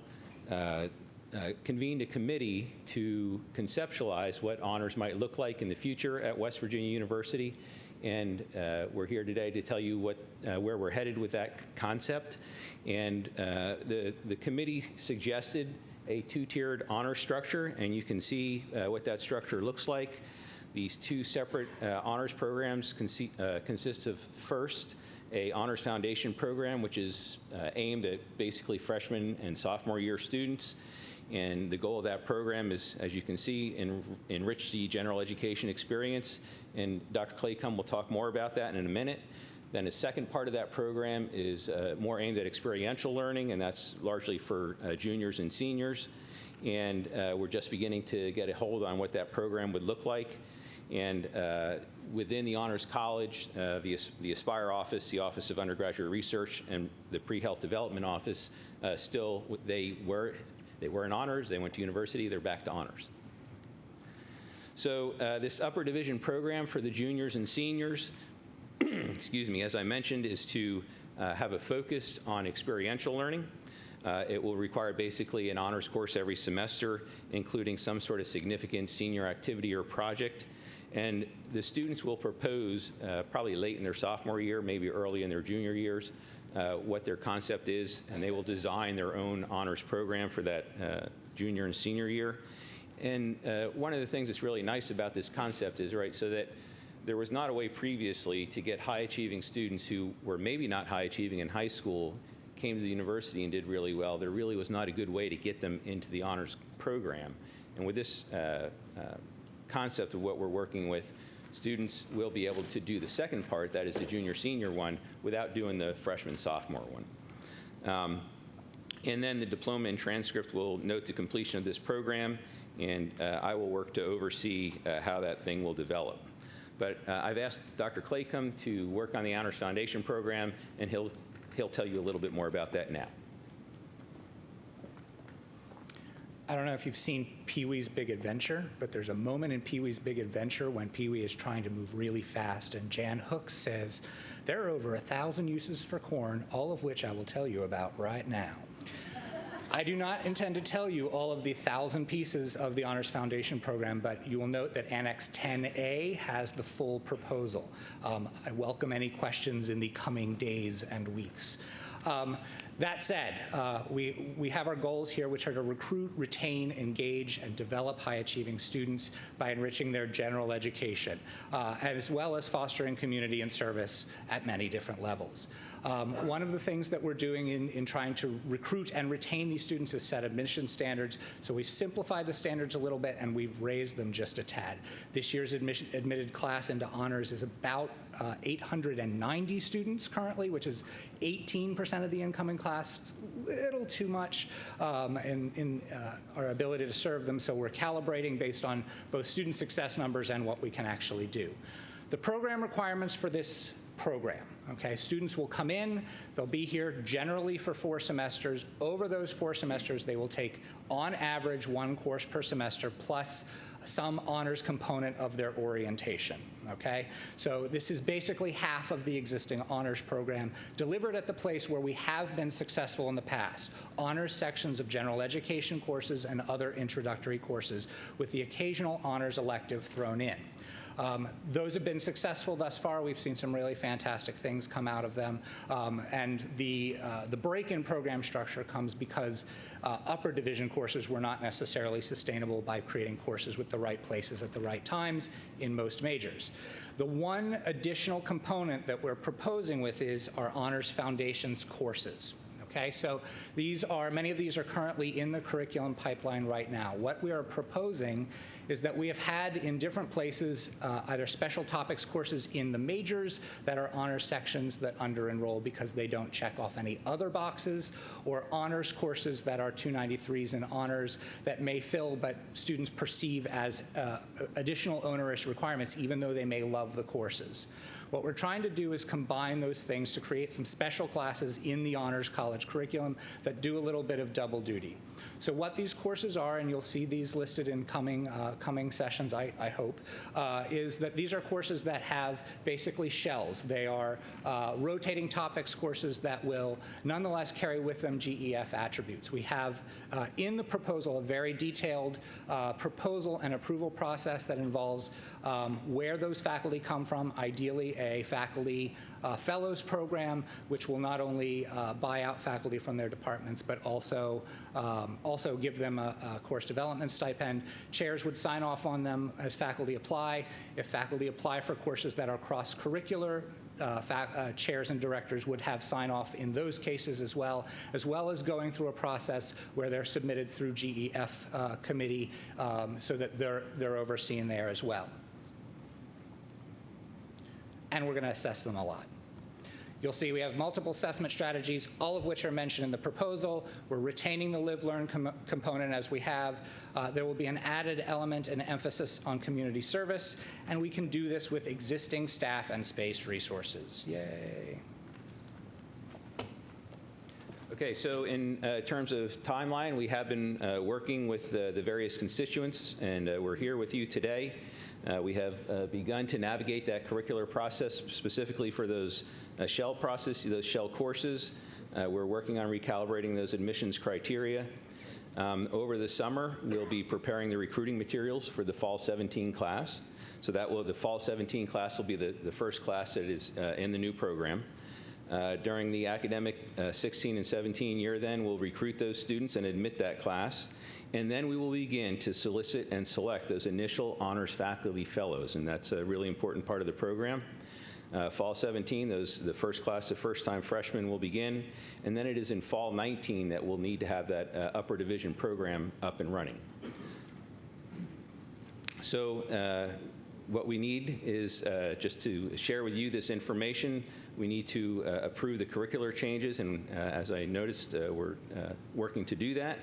convened a committee to conceptualize what honors might look like in the future at West Virginia University. And we're here today to tell you where we're headed with that concept. And the committee suggested a 2-tiered honor structure, and you can see what that structure looks like. These 2 separate honors programs consist of, first, a Honors Foundation program, which is aimed at basically freshman and sophomore year students. And the goal of that program is, as you can see, enrich the general education experience. And Dr. Claycomb will talk more about that in a minute. Then a second part of that program is more aimed at experiential learning, and that's largely for juniors and seniors. And we're just beginning to get a hold on what that program would look like. And within the Honors College, the Aspire office, the Office of Undergraduate Research, and the Pre-Health Development Office, they were in honors, they went to university, they're back to honors. So this upper division program for the juniors and seniors, excuse me, as I mentioned, is to have a focus on experiential learning. It will require basically an honors course every semester, including some sort of significant senior activity or project. And the students will propose, probably late in their sophomore year, maybe early in their junior years, what their concept is, and they will design their own honors program for that junior and senior year. And one of the things that's really nice about this concept is, right, so that there was not a way previously to get high-achieving students who were maybe not high-achieving in high school, came to the university and did really well. There really was not a good way to get them into the honors program. And with this concept of what we're working with, students will be able to do the second part, that is the junior-senior one, without doing the freshman-sophomore one. And then the diploma and transcript will note the completion of this program, and I will work to oversee how that thing will develop. But I've asked Dr. Claycomb to work on the Honors Foundation program, and he'll tell you a little bit more about that now. I don't know if you've seen Pee-wee's Big Adventure, but there's a moment in Pee-wee's Big Adventure when Pee-wee is trying to move really fast, and Jan Hooks says, "There are over 1,000 uses for corn, all of which I will tell you about right now." I do not intend to tell you all of the 1,000 pieces of the Honors Foundation program, but you will note that Annex 10A has the full proposal. I welcome any questions in the coming days and weeks. That said, we have our goals here, which are to recruit, retain, engage, and develop high-achieving students by enriching their general education, as well as fostering community and service at many different levels. One of the things that we're doing in trying to recruit and retain these students is set admission standards. So we've simplified the standards a little bit, and we've raised them just a tad. This year's admitted class into honors is about 890 students currently, which is 18% of the incoming class. It's a little too much in our ability to serve them, so we're calibrating based on both student success numbers and what we can actually do. The program requirements for this program. Okay, students will come in, they'll be here generally for 4 semesters. Over those 4 semesters, they will take, on average, 1 course per semester plus some honors component of their orientation. Okay, so this is basically half of the existing honors program delivered at the place where we have been successful in the past. Honors sections of general education courses and other introductory courses with the occasional honors elective thrown in. Those have been successful thus far. We've seen some really fantastic things come out of them. And the break-in program structure comes because upper division courses were not necessarily sustainable by creating courses with the right places at the right times in most majors. The one additional component that we're proposing with is our Honors Foundations courses. Okay, so many of these are currently in the curriculum pipeline right now. What we are proposing is that we have had in different places either special topics courses in the majors that are honors sections that under-enroll because they don't check off any other boxes, or honors courses that are 293s in honors that may fill but students perceive as additional onerous requirements even though they may love the courses. What we're trying to do is combine those things to create some special classes in the honors college curriculum that do a little bit of double duty. So what these courses are, and you'll see these listed in coming sessions, I hope, is that these are courses that have basically shells. They are rotating topics courses that will nonetheless carry with them GEF attributes. We have in the proposal a very detailed proposal and approval process that involves where those faculty come from, ideally a faculty fellows program, which will not only buy out faculty from their departments, but also give them a course development stipend. Chairs would sign off on them as faculty apply. If faculty apply for courses that are cross-curricular, chairs and directors would have sign-off in those cases as well as going through a process where they're submitted through GEF committee so that they're overseen there as well. And we're going to assess them a lot. You'll see we have multiple assessment strategies, all of which are mentioned in the proposal. We're retaining the live-learn component as we have. There will be an added element and emphasis on community service, and we can do this with existing staff and space resources. Yay. Okay, so in terms of timeline, we have been working with the various constituents, and we're here with you today. We have begun to navigate that curricular process specifically for those shell courses. We're working on recalibrating those admissions criteria. Over the summer, we'll be preparing the recruiting materials for the Fall 17 class. So the Fall 17 class will be the first class that is in the new program. During the academic 16 and 17 year then, we'll recruit those students and admit that class. And then we will begin to solicit and select those initial honors faculty fellows, and that's a really important part of the program. Fall 17, the first class of first-time freshmen will begin, and then it is in Fall 19 that we'll need to have that upper division program up and running. So what we need is just to share with you this information. We need to approve the curricular changes, and as I noticed, we're working to do that.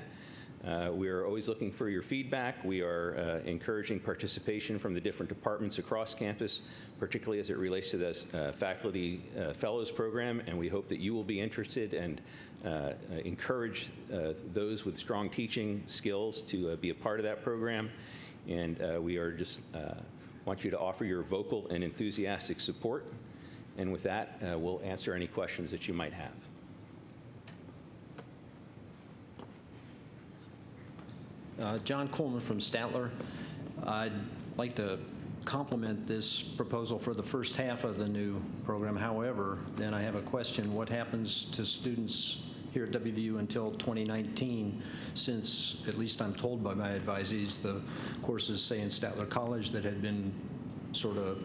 We are always looking for your feedback. We are encouraging participation from the different departments across campus, particularly as it relates to this faculty fellows program, and we hope that you will be interested and encourage those with strong teaching skills to be a part of that program. And we are just want you to offer your vocal and enthusiastic support. And with that, we'll answer any questions that you might have. John Coleman from Statler. I'd like to compliment this proposal for the first half of the new program. However, then I have a question. What happens to students here at WVU until 2019, since, at least I'm told by my advisees, the courses, say, in Statler College that had been sort of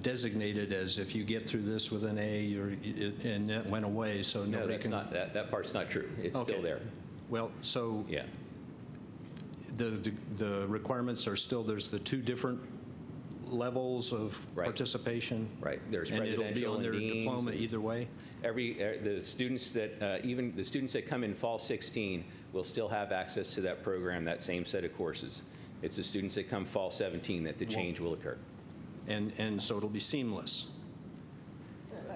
designated as if you get through this with an A, and that went away, so No, nobody that's can... not, that part's not true. It's Okay. still there. Well, so... Yeah. The requirements are still, there's the two different levels of participation? Right. There's and it'll be presidential on their and deans diploma and either way? the students that, even the students that come in fall 16 will still have access to that program, that same set of courses. It's the students that come fall 17 that the change will occur. And so it'll be seamless?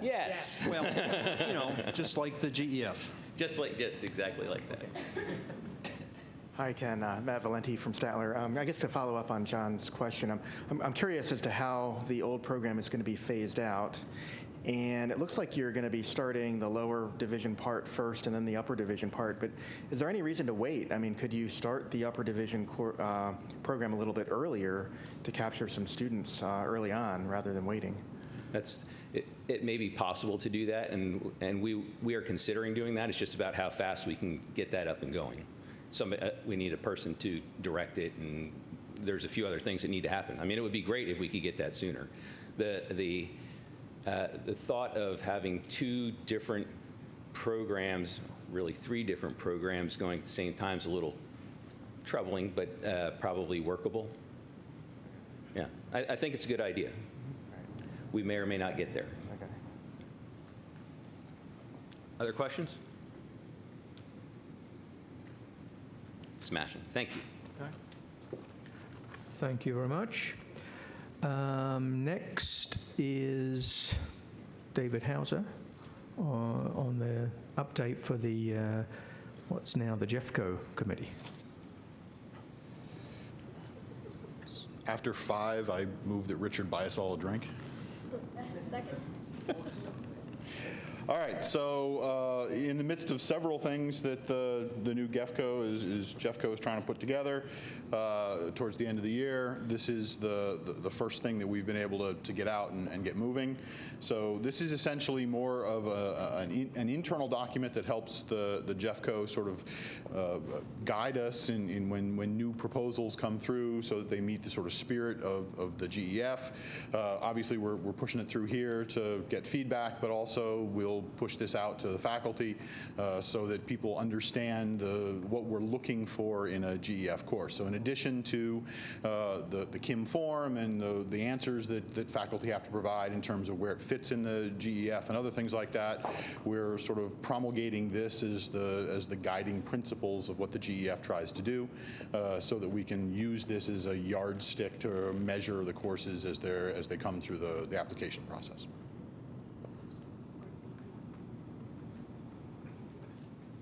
Yes. Well, you know, just like the GEF. Just exactly like that. Hi, Ken. Matt Valenti from Statler. I guess to follow up on John's question, I'm curious as to how the old program is going to be phased out. And it looks like you're going to be starting the lower division part first and then the upper division part. But is there any reason to wait? I mean, could you start the upper division program a little bit earlier to capture some students early on rather than waiting? It may be possible to do that, and we are considering doing that. It's just about how fast we can get that up and going. We need a person to direct it, and there's a few other things that need to happen. I mean, it would be great if we could get that sooner. The thought of having two different programs, really three different programs going at the same time is a little troubling, but probably workable. Yeah, I think it's a good idea. We may or may not get there. Okay. Other questions? Smashing. Thank you. Okay. Thank you very much. Next is David Hauser on the update for the what's now the JEFCO committee. After 5, I move that Richard buy us all a drink. Second. All right, so in the midst of several things that the new JEFCO is trying to put together towards the end of the year, this is the first thing that we've been able to get out and get moving. So this is essentially more of an internal document that helps the JEFCO sort of guide us in when new proposals come through so that they meet the sort of spirit of the GEF. Obviously, we're pushing it through here to get feedback, but also we'll push this out to the faculty so that people understand what we're looking for in a GEF course. So in addition to the KIM form and the answers that faculty have to provide in terms of where it fits in the GEF and other things like that, we're sort of promulgating this as the guiding principles of what the GEF tries to do so that we can use this as a yardstick to measure the courses as they come through the application process.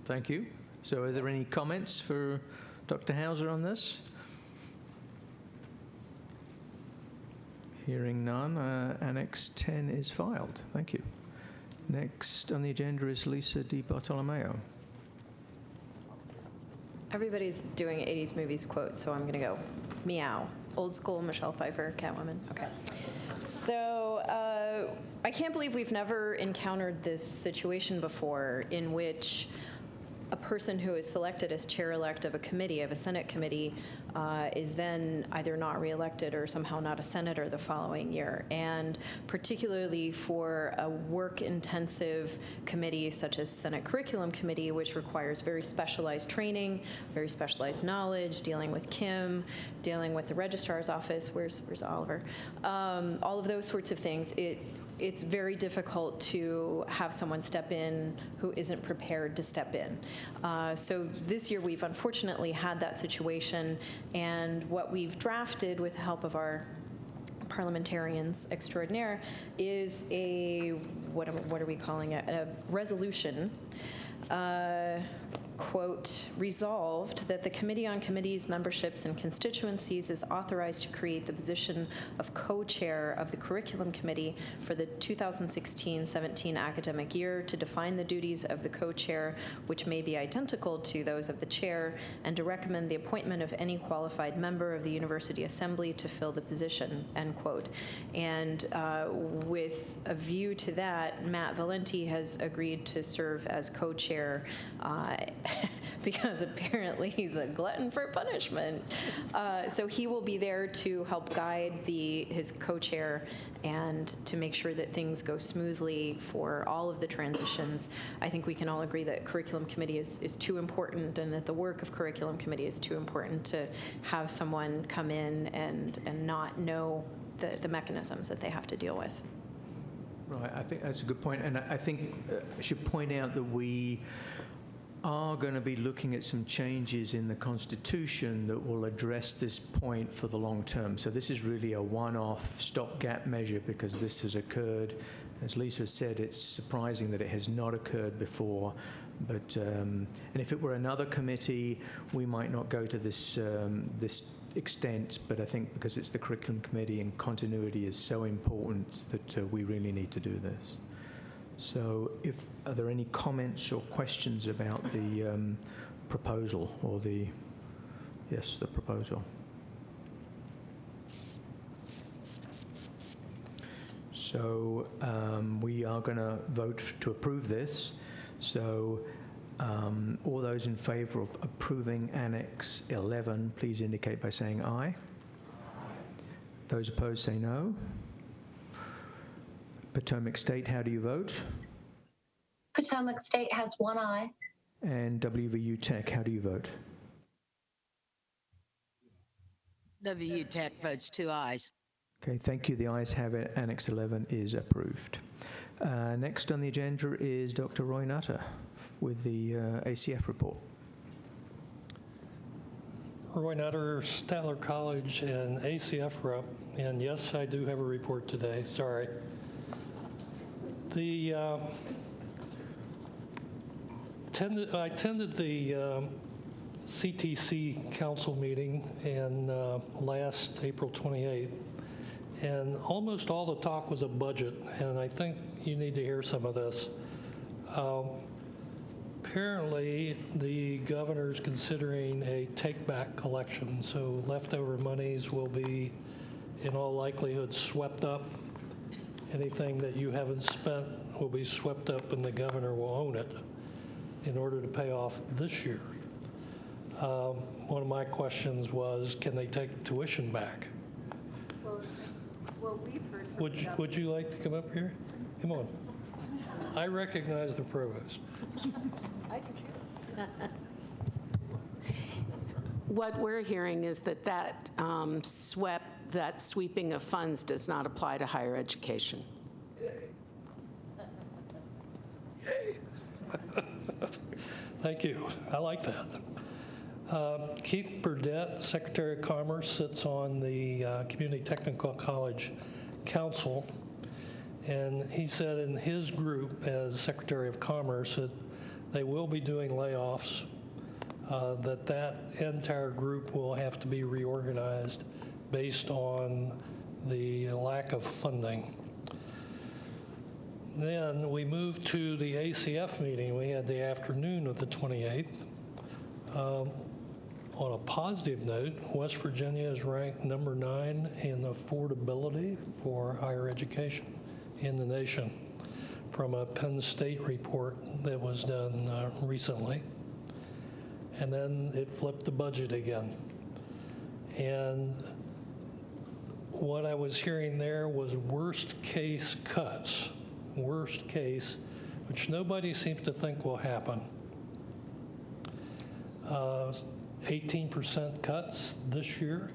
Thank you. So are there any comments for Dr. Hauser on this? Hearing none, Annex 10 is filed. Thank you. Next on the agenda is Lisa Di Bartolomeo. Everybody's doing 80s movies quotes, so I'm going to go meow. Old school Michelle Pfeiffer, Catwoman. Okay. So I can't believe we've never encountered this situation before in which a person who is selected as chair-elect of a committee, of a Senate committee, is then either not reelected or somehow not a senator the following year. And particularly for a work-intensive committee such as Senate Curriculum Committee, which requires very specialized training, very specialized knowledge, dealing with KIM, dealing with the registrar's office, where's Oliver, all of those sorts of things, it's very difficult to have someone step in who isn't prepared to step in. So this year we've unfortunately had that situation, and what we've drafted with the help of our parliamentarians extraordinaire is a, what are we calling it, a resolution, quote, resolved that the Committee on Committees, Memberships, and Constituencies is authorized to create the position of co-chair of the Curriculum Committee for the 2016-17 academic year, to define the duties of the co-chair, which may be identical to those of the chair, and to recommend the appointment of any qualified member of the University Assembly to fill the position, end quote. And with a view to that, Matt Valenti has agreed to serve as co-chair because apparently he's a glutton for punishment. So he will be there to help guide his co-chair and to make sure that things go smoothly for all of the transitions. I think we can all agree that Curriculum Committee is too important, and that the work of Curriculum Committee is too important to have someone come in and not know the mechanisms that they have to deal with. Right, I think that's a good point. And I think I should point out that we are going to be looking at some changes in the Constitution that will address this point for the long term. So this is really a one-off stopgap measure because this has occurred. As Lisa said, it's surprising that it has not occurred before. But and if it were another committee, we might not go to this this extent. But I think because it's the Curriculum Committee and continuity is so important that we really need to do this. So are there any comments or questions about the proposal or the proposal? So we are going to vote to approve this. So all those in favor of approving Annex 11, please indicate by saying aye. Those opposed say no. Potomac State, how do you vote? Potomac State has 1 aye. And WVU Tech, how do you vote? WVU Tech votes 2 ayes. Okay, thank you. The ayes have it. Annex 11 is approved. Next on the agenda is Dr. Roy Nutter with the ACF report. Roy Nutter, Statler College and ACF rep, and yes, I do have a report today, sorry. I attended the CTC council meeting last April 28th, and almost all the talk was a budget, and I think you need to hear some of this. Apparently, the governor's considering a take-back collection, so leftover monies will be, in all likelihood, swept up. Anything that you haven't spent will be swept up and the governor will own it in order to pay off this year. One of my questions was, can they take tuition back? Well, we've heard Would you like to come up here? Come on. I recognize the provost. I do too. What we're hearing is that sweeping of funds does not apply to higher education. Yay. Thank you. I like that. Keith Burdett, Secretary of Commerce, sits on the Community Technical College Council, and he said in his group as Secretary of Commerce that they will be doing layoffs, that entire group will have to be reorganized based on the lack of funding. Then we moved to the ACF meeting. We had the afternoon of the 28th. On a positive note, West Virginia is ranked number 9 in affordability for higher education in the nation from a Penn State report that was done recently. And then it flipped the budget again. And what I was hearing there was worst case cuts, worst case, which nobody seems to think will happen. 18% cuts this year,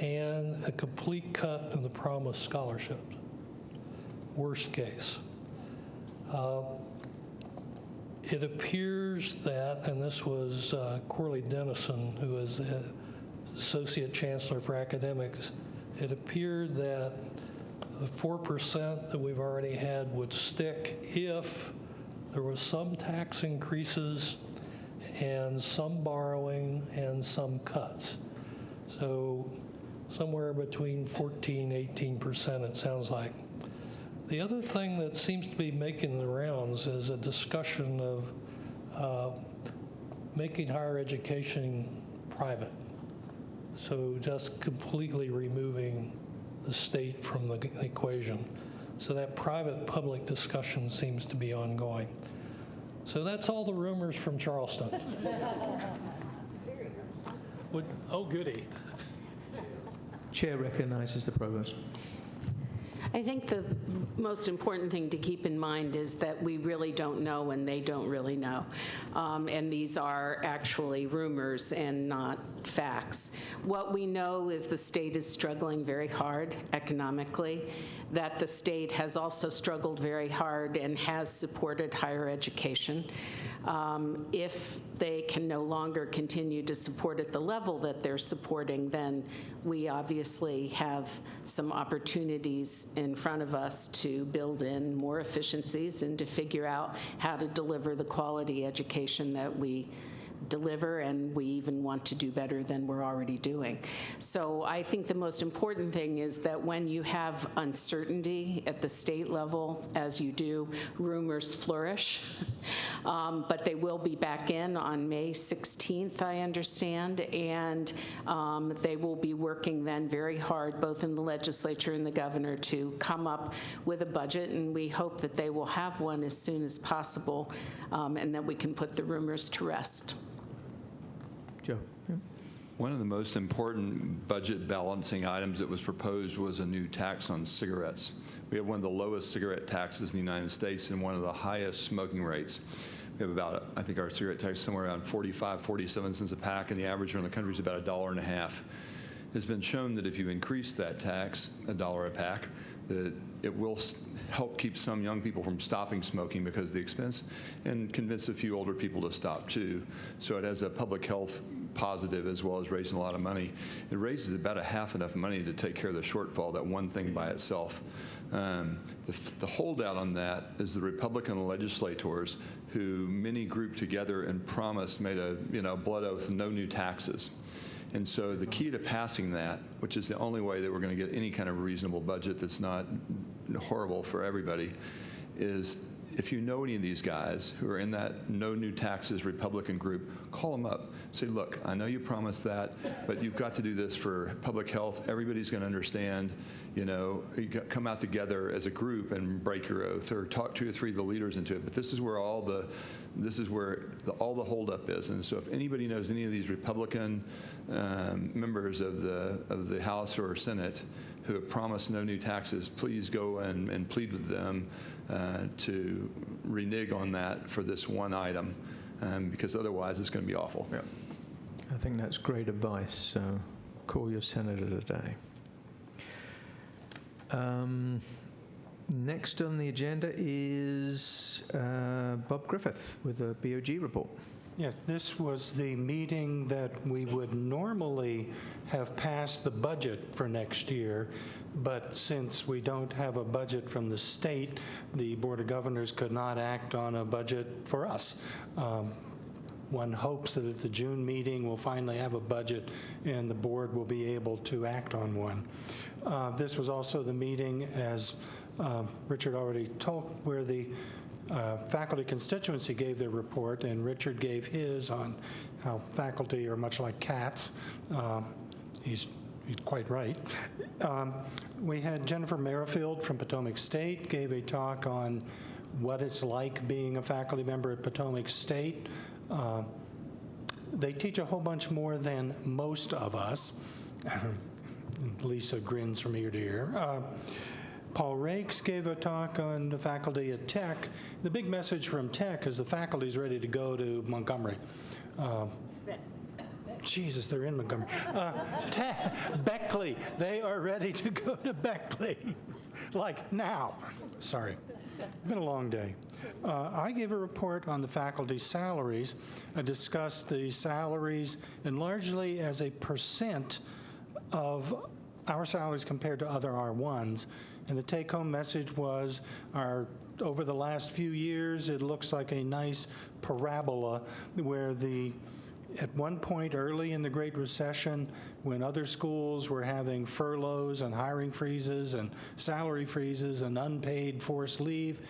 and a complete cut in the promised scholarships. worst case. It appears that, and this was Corley Dennison, who is the Associate Chancellor for Academics, it appeared that the 4% that we've already had would stick if there was some tax increases and some borrowing and some cuts. So somewhere between 14, 18%, it sounds like. The other thing that seems to be making the rounds is a discussion of making higher education private. So just completely removing the state from the equation. So that private-public discussion seems to be ongoing. So that's all the rumors from Charleston. Oh, goody. Chair recognizes the provost. I think the most important thing to keep in mind is that we really don't know and they don't really know. And these are actually rumors and not facts. What we know is the state is struggling very hard economically, that the state has also struggled very hard and has supported higher education. If they can no longer continue to support at the level that they're supporting, then we obviously have some opportunities in front of us to build in more efficiencies and to figure out how to deliver the quality education that we deliver, and we even want to do better than we're already doing. So I think the most important thing is that when you have uncertainty at the state level, as you do, rumors flourish. But they will be back in on May 16th, I understand, and they will be working then very hard, both in the legislature and the governor, to come up with a budget, and we hope that they will have one as soon as possible, and that we can put the rumors to rest. Joe. Yeah. One of the most important budget balancing items that was proposed was a new tax on cigarettes. We have one of the lowest cigarette taxes in the United States and one of the highest smoking rates. We have about, I think our cigarette tax is somewhere around 45, 47 cents a pack, and the average around the country is about $1.50. It's been shown that if you increase that tax, $1 a pack, that it will help keep some young people from stopping smoking because of the expense, and convince a few older people to stop too. So it has a public health positive as well as raising a lot of money. It raises about a half enough money to take care of the shortfall, that one thing by itself. The holdout on that is the Republican legislators who many grouped together and promised, made a blood oath, no new taxes. And so the key to passing that, which is the only way that we're going to get any kind of reasonable budget that's not horrible for everybody, is if you know any of these guys who are in that no new taxes Republican group, call them up. Say, look, I know you promised that, but you've got to do this for public health. Everybody's going to understand. You come out together as a group and break your oath, or talk 2 or 3 of the leaders into it. But this is where all the holdup is. And so if anybody knows any of these Republican members of the House or Senate who have promised no new taxes, please go and plead with them to renege on that for this one item, because otherwise it's going to be awful. Yeah. I think that's great advice. So call your senator today. Next on the agenda is Bob Griffith with a BOG report. Yes, this was the meeting that we would normally have passed the budget for next year, but since we don't have a budget from the state, the Board of Governors could not act on a budget for us. One hopes that at the June meeting we'll finally have a budget and the board will be able to act on one. This was also the meeting, as Richard already told, where the faculty constituency gave their report, and Richard gave his on how faculty are much like cats. He's quite right. We had Jennifer Merrifield from Potomac State gave a talk on what it's like being a faculty member at Potomac State. They teach a whole bunch more than most of us. Lisa grins from ear to ear. Paul Rakes gave a talk on the faculty at Tech. The big message from Tech is the faculty's ready to go to Montgomery. Jesus, they're in Montgomery. Beckley, they are ready to go to Beckley. like now. Sorry, been a long day. I gave a report on the faculty salaries. I discussed the salaries and largely as a percent of our salaries compared to other R1s. And the take-home message was over the last few years, it looks like a nice parabola where at one point early in the Great Recession, when other schools were having furloughs and hiring freezes and salary freezes and unpaid forced leave,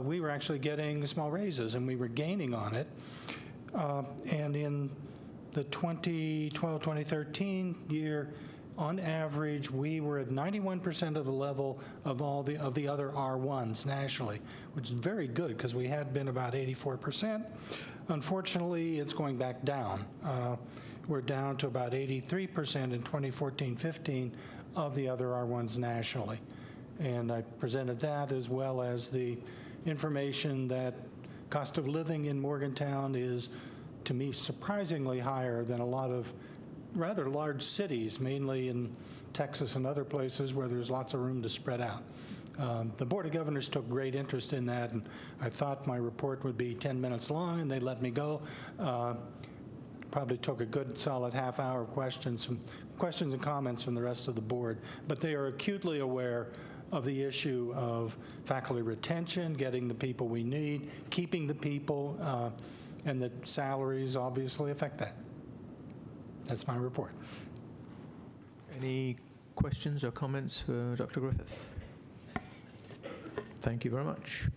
we were actually getting small raises and we were gaining on it. And in the 2012-2013 year, on average, we were at 91% of the level of the other R1s nationally, which is very good because we had been about 84%. Unfortunately, it's going back down. We're down to about 83% in 2014-15 of the other R1s nationally. And I presented that as well as the information that cost of living in Morgantown is, to me, surprisingly higher than a lot of rather large cities, mainly in Texas and other places where there's lots of room to spread out. The Board of Governors took great interest in that, and I thought my report would be 10 minutes long, and they let me go. Probably took a good solid half hour of questions and comments from the rest of the board, but they are acutely aware of the issue of faculty retention, getting the people we need, keeping the people, and the salaries obviously affect that. That's my report. Any questions or comments for Dr. Griffith? Thank you very much.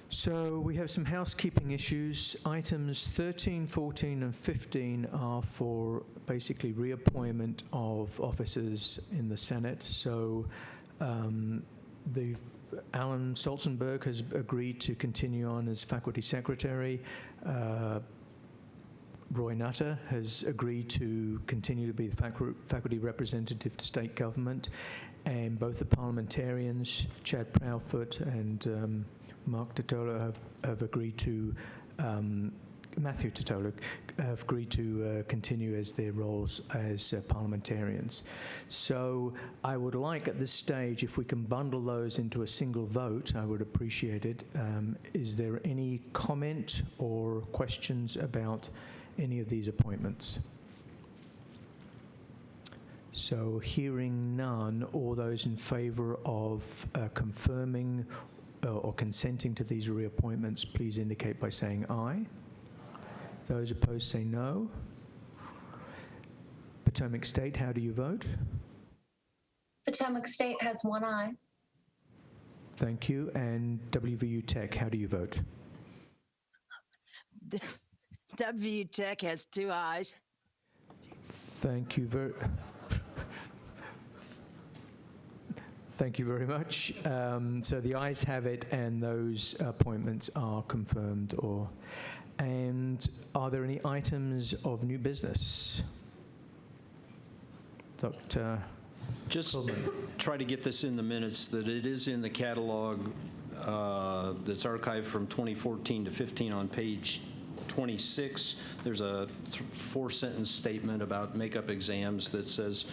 So we have some housekeeping issues. Items 13, 14, and 15 are for basically reappointment of officers in the Senate. So Alan Stolzenberg has agreed to continue on as faculty secretary. Roy Nutter has agreed to continue to be the faculty representative to state government, and both the parliamentarians, Chad Proudfoot and Mark Totola, have agreed to, Matthew Totola, have agreed to continue as their roles as parliamentarians. So I would like at this stage, if we can bundle those into a single vote, I would appreciate it. Is there any comment or questions about any of these appointments? So hearing none, all those in favor of confirming or consenting to these reappointments, please indicate by saying aye. Those opposed say no. Potomac State, how do you vote? Potomac State has 1 aye. Thank you. And WVU Tech, how do you vote? WVU Tech has 2 ayes. Thank you very much. So the ayes have it, and those appointments are confirmed. And are there any items of new business? Dr. Just try to get this in the minutes that it is in the catalog that's archived from 2014 to 15 on page 26. There's a 4-sentence statement about makeup exams that says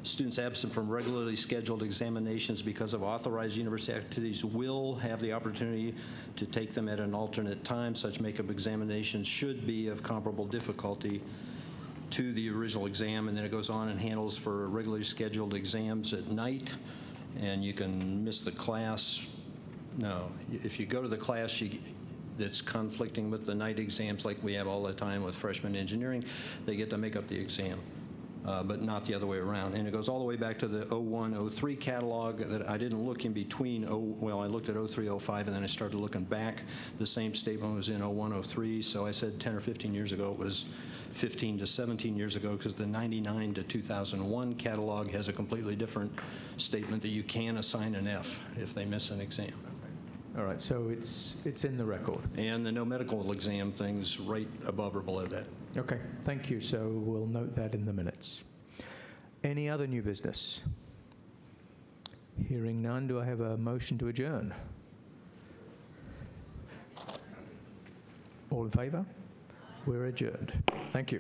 students absent from regularly scheduled examinations because of authorized university activities will have the opportunity to take them at an alternate time. Such makeup examinations should be of comparable difficulty to the original exam. And then it goes on and handles for regularly scheduled exams at night, and you can miss the class. No, if you go to the class that's conflicting with the night exams like we have all the time with freshman engineering, they get to make up the exam. But not the other way around. And it goes all the way back to the 01-03 catalog that I didn't look in between. I looked at 03-05, and then I started looking back. The same statement was in 01-03, so I said 10 or 15 years ago. It was 15 to 17 years ago, because the 99 to 2001 catalog has a completely different statement that you can assign an F if they miss an exam. All right, so it's in the record. And the no medical exam thing's right above or below that. Okay, thank you. So we'll note that in the minutes. Any other new business? Hearing none, do I have a motion to adjourn? All in favor? We're adjourned. Thank you.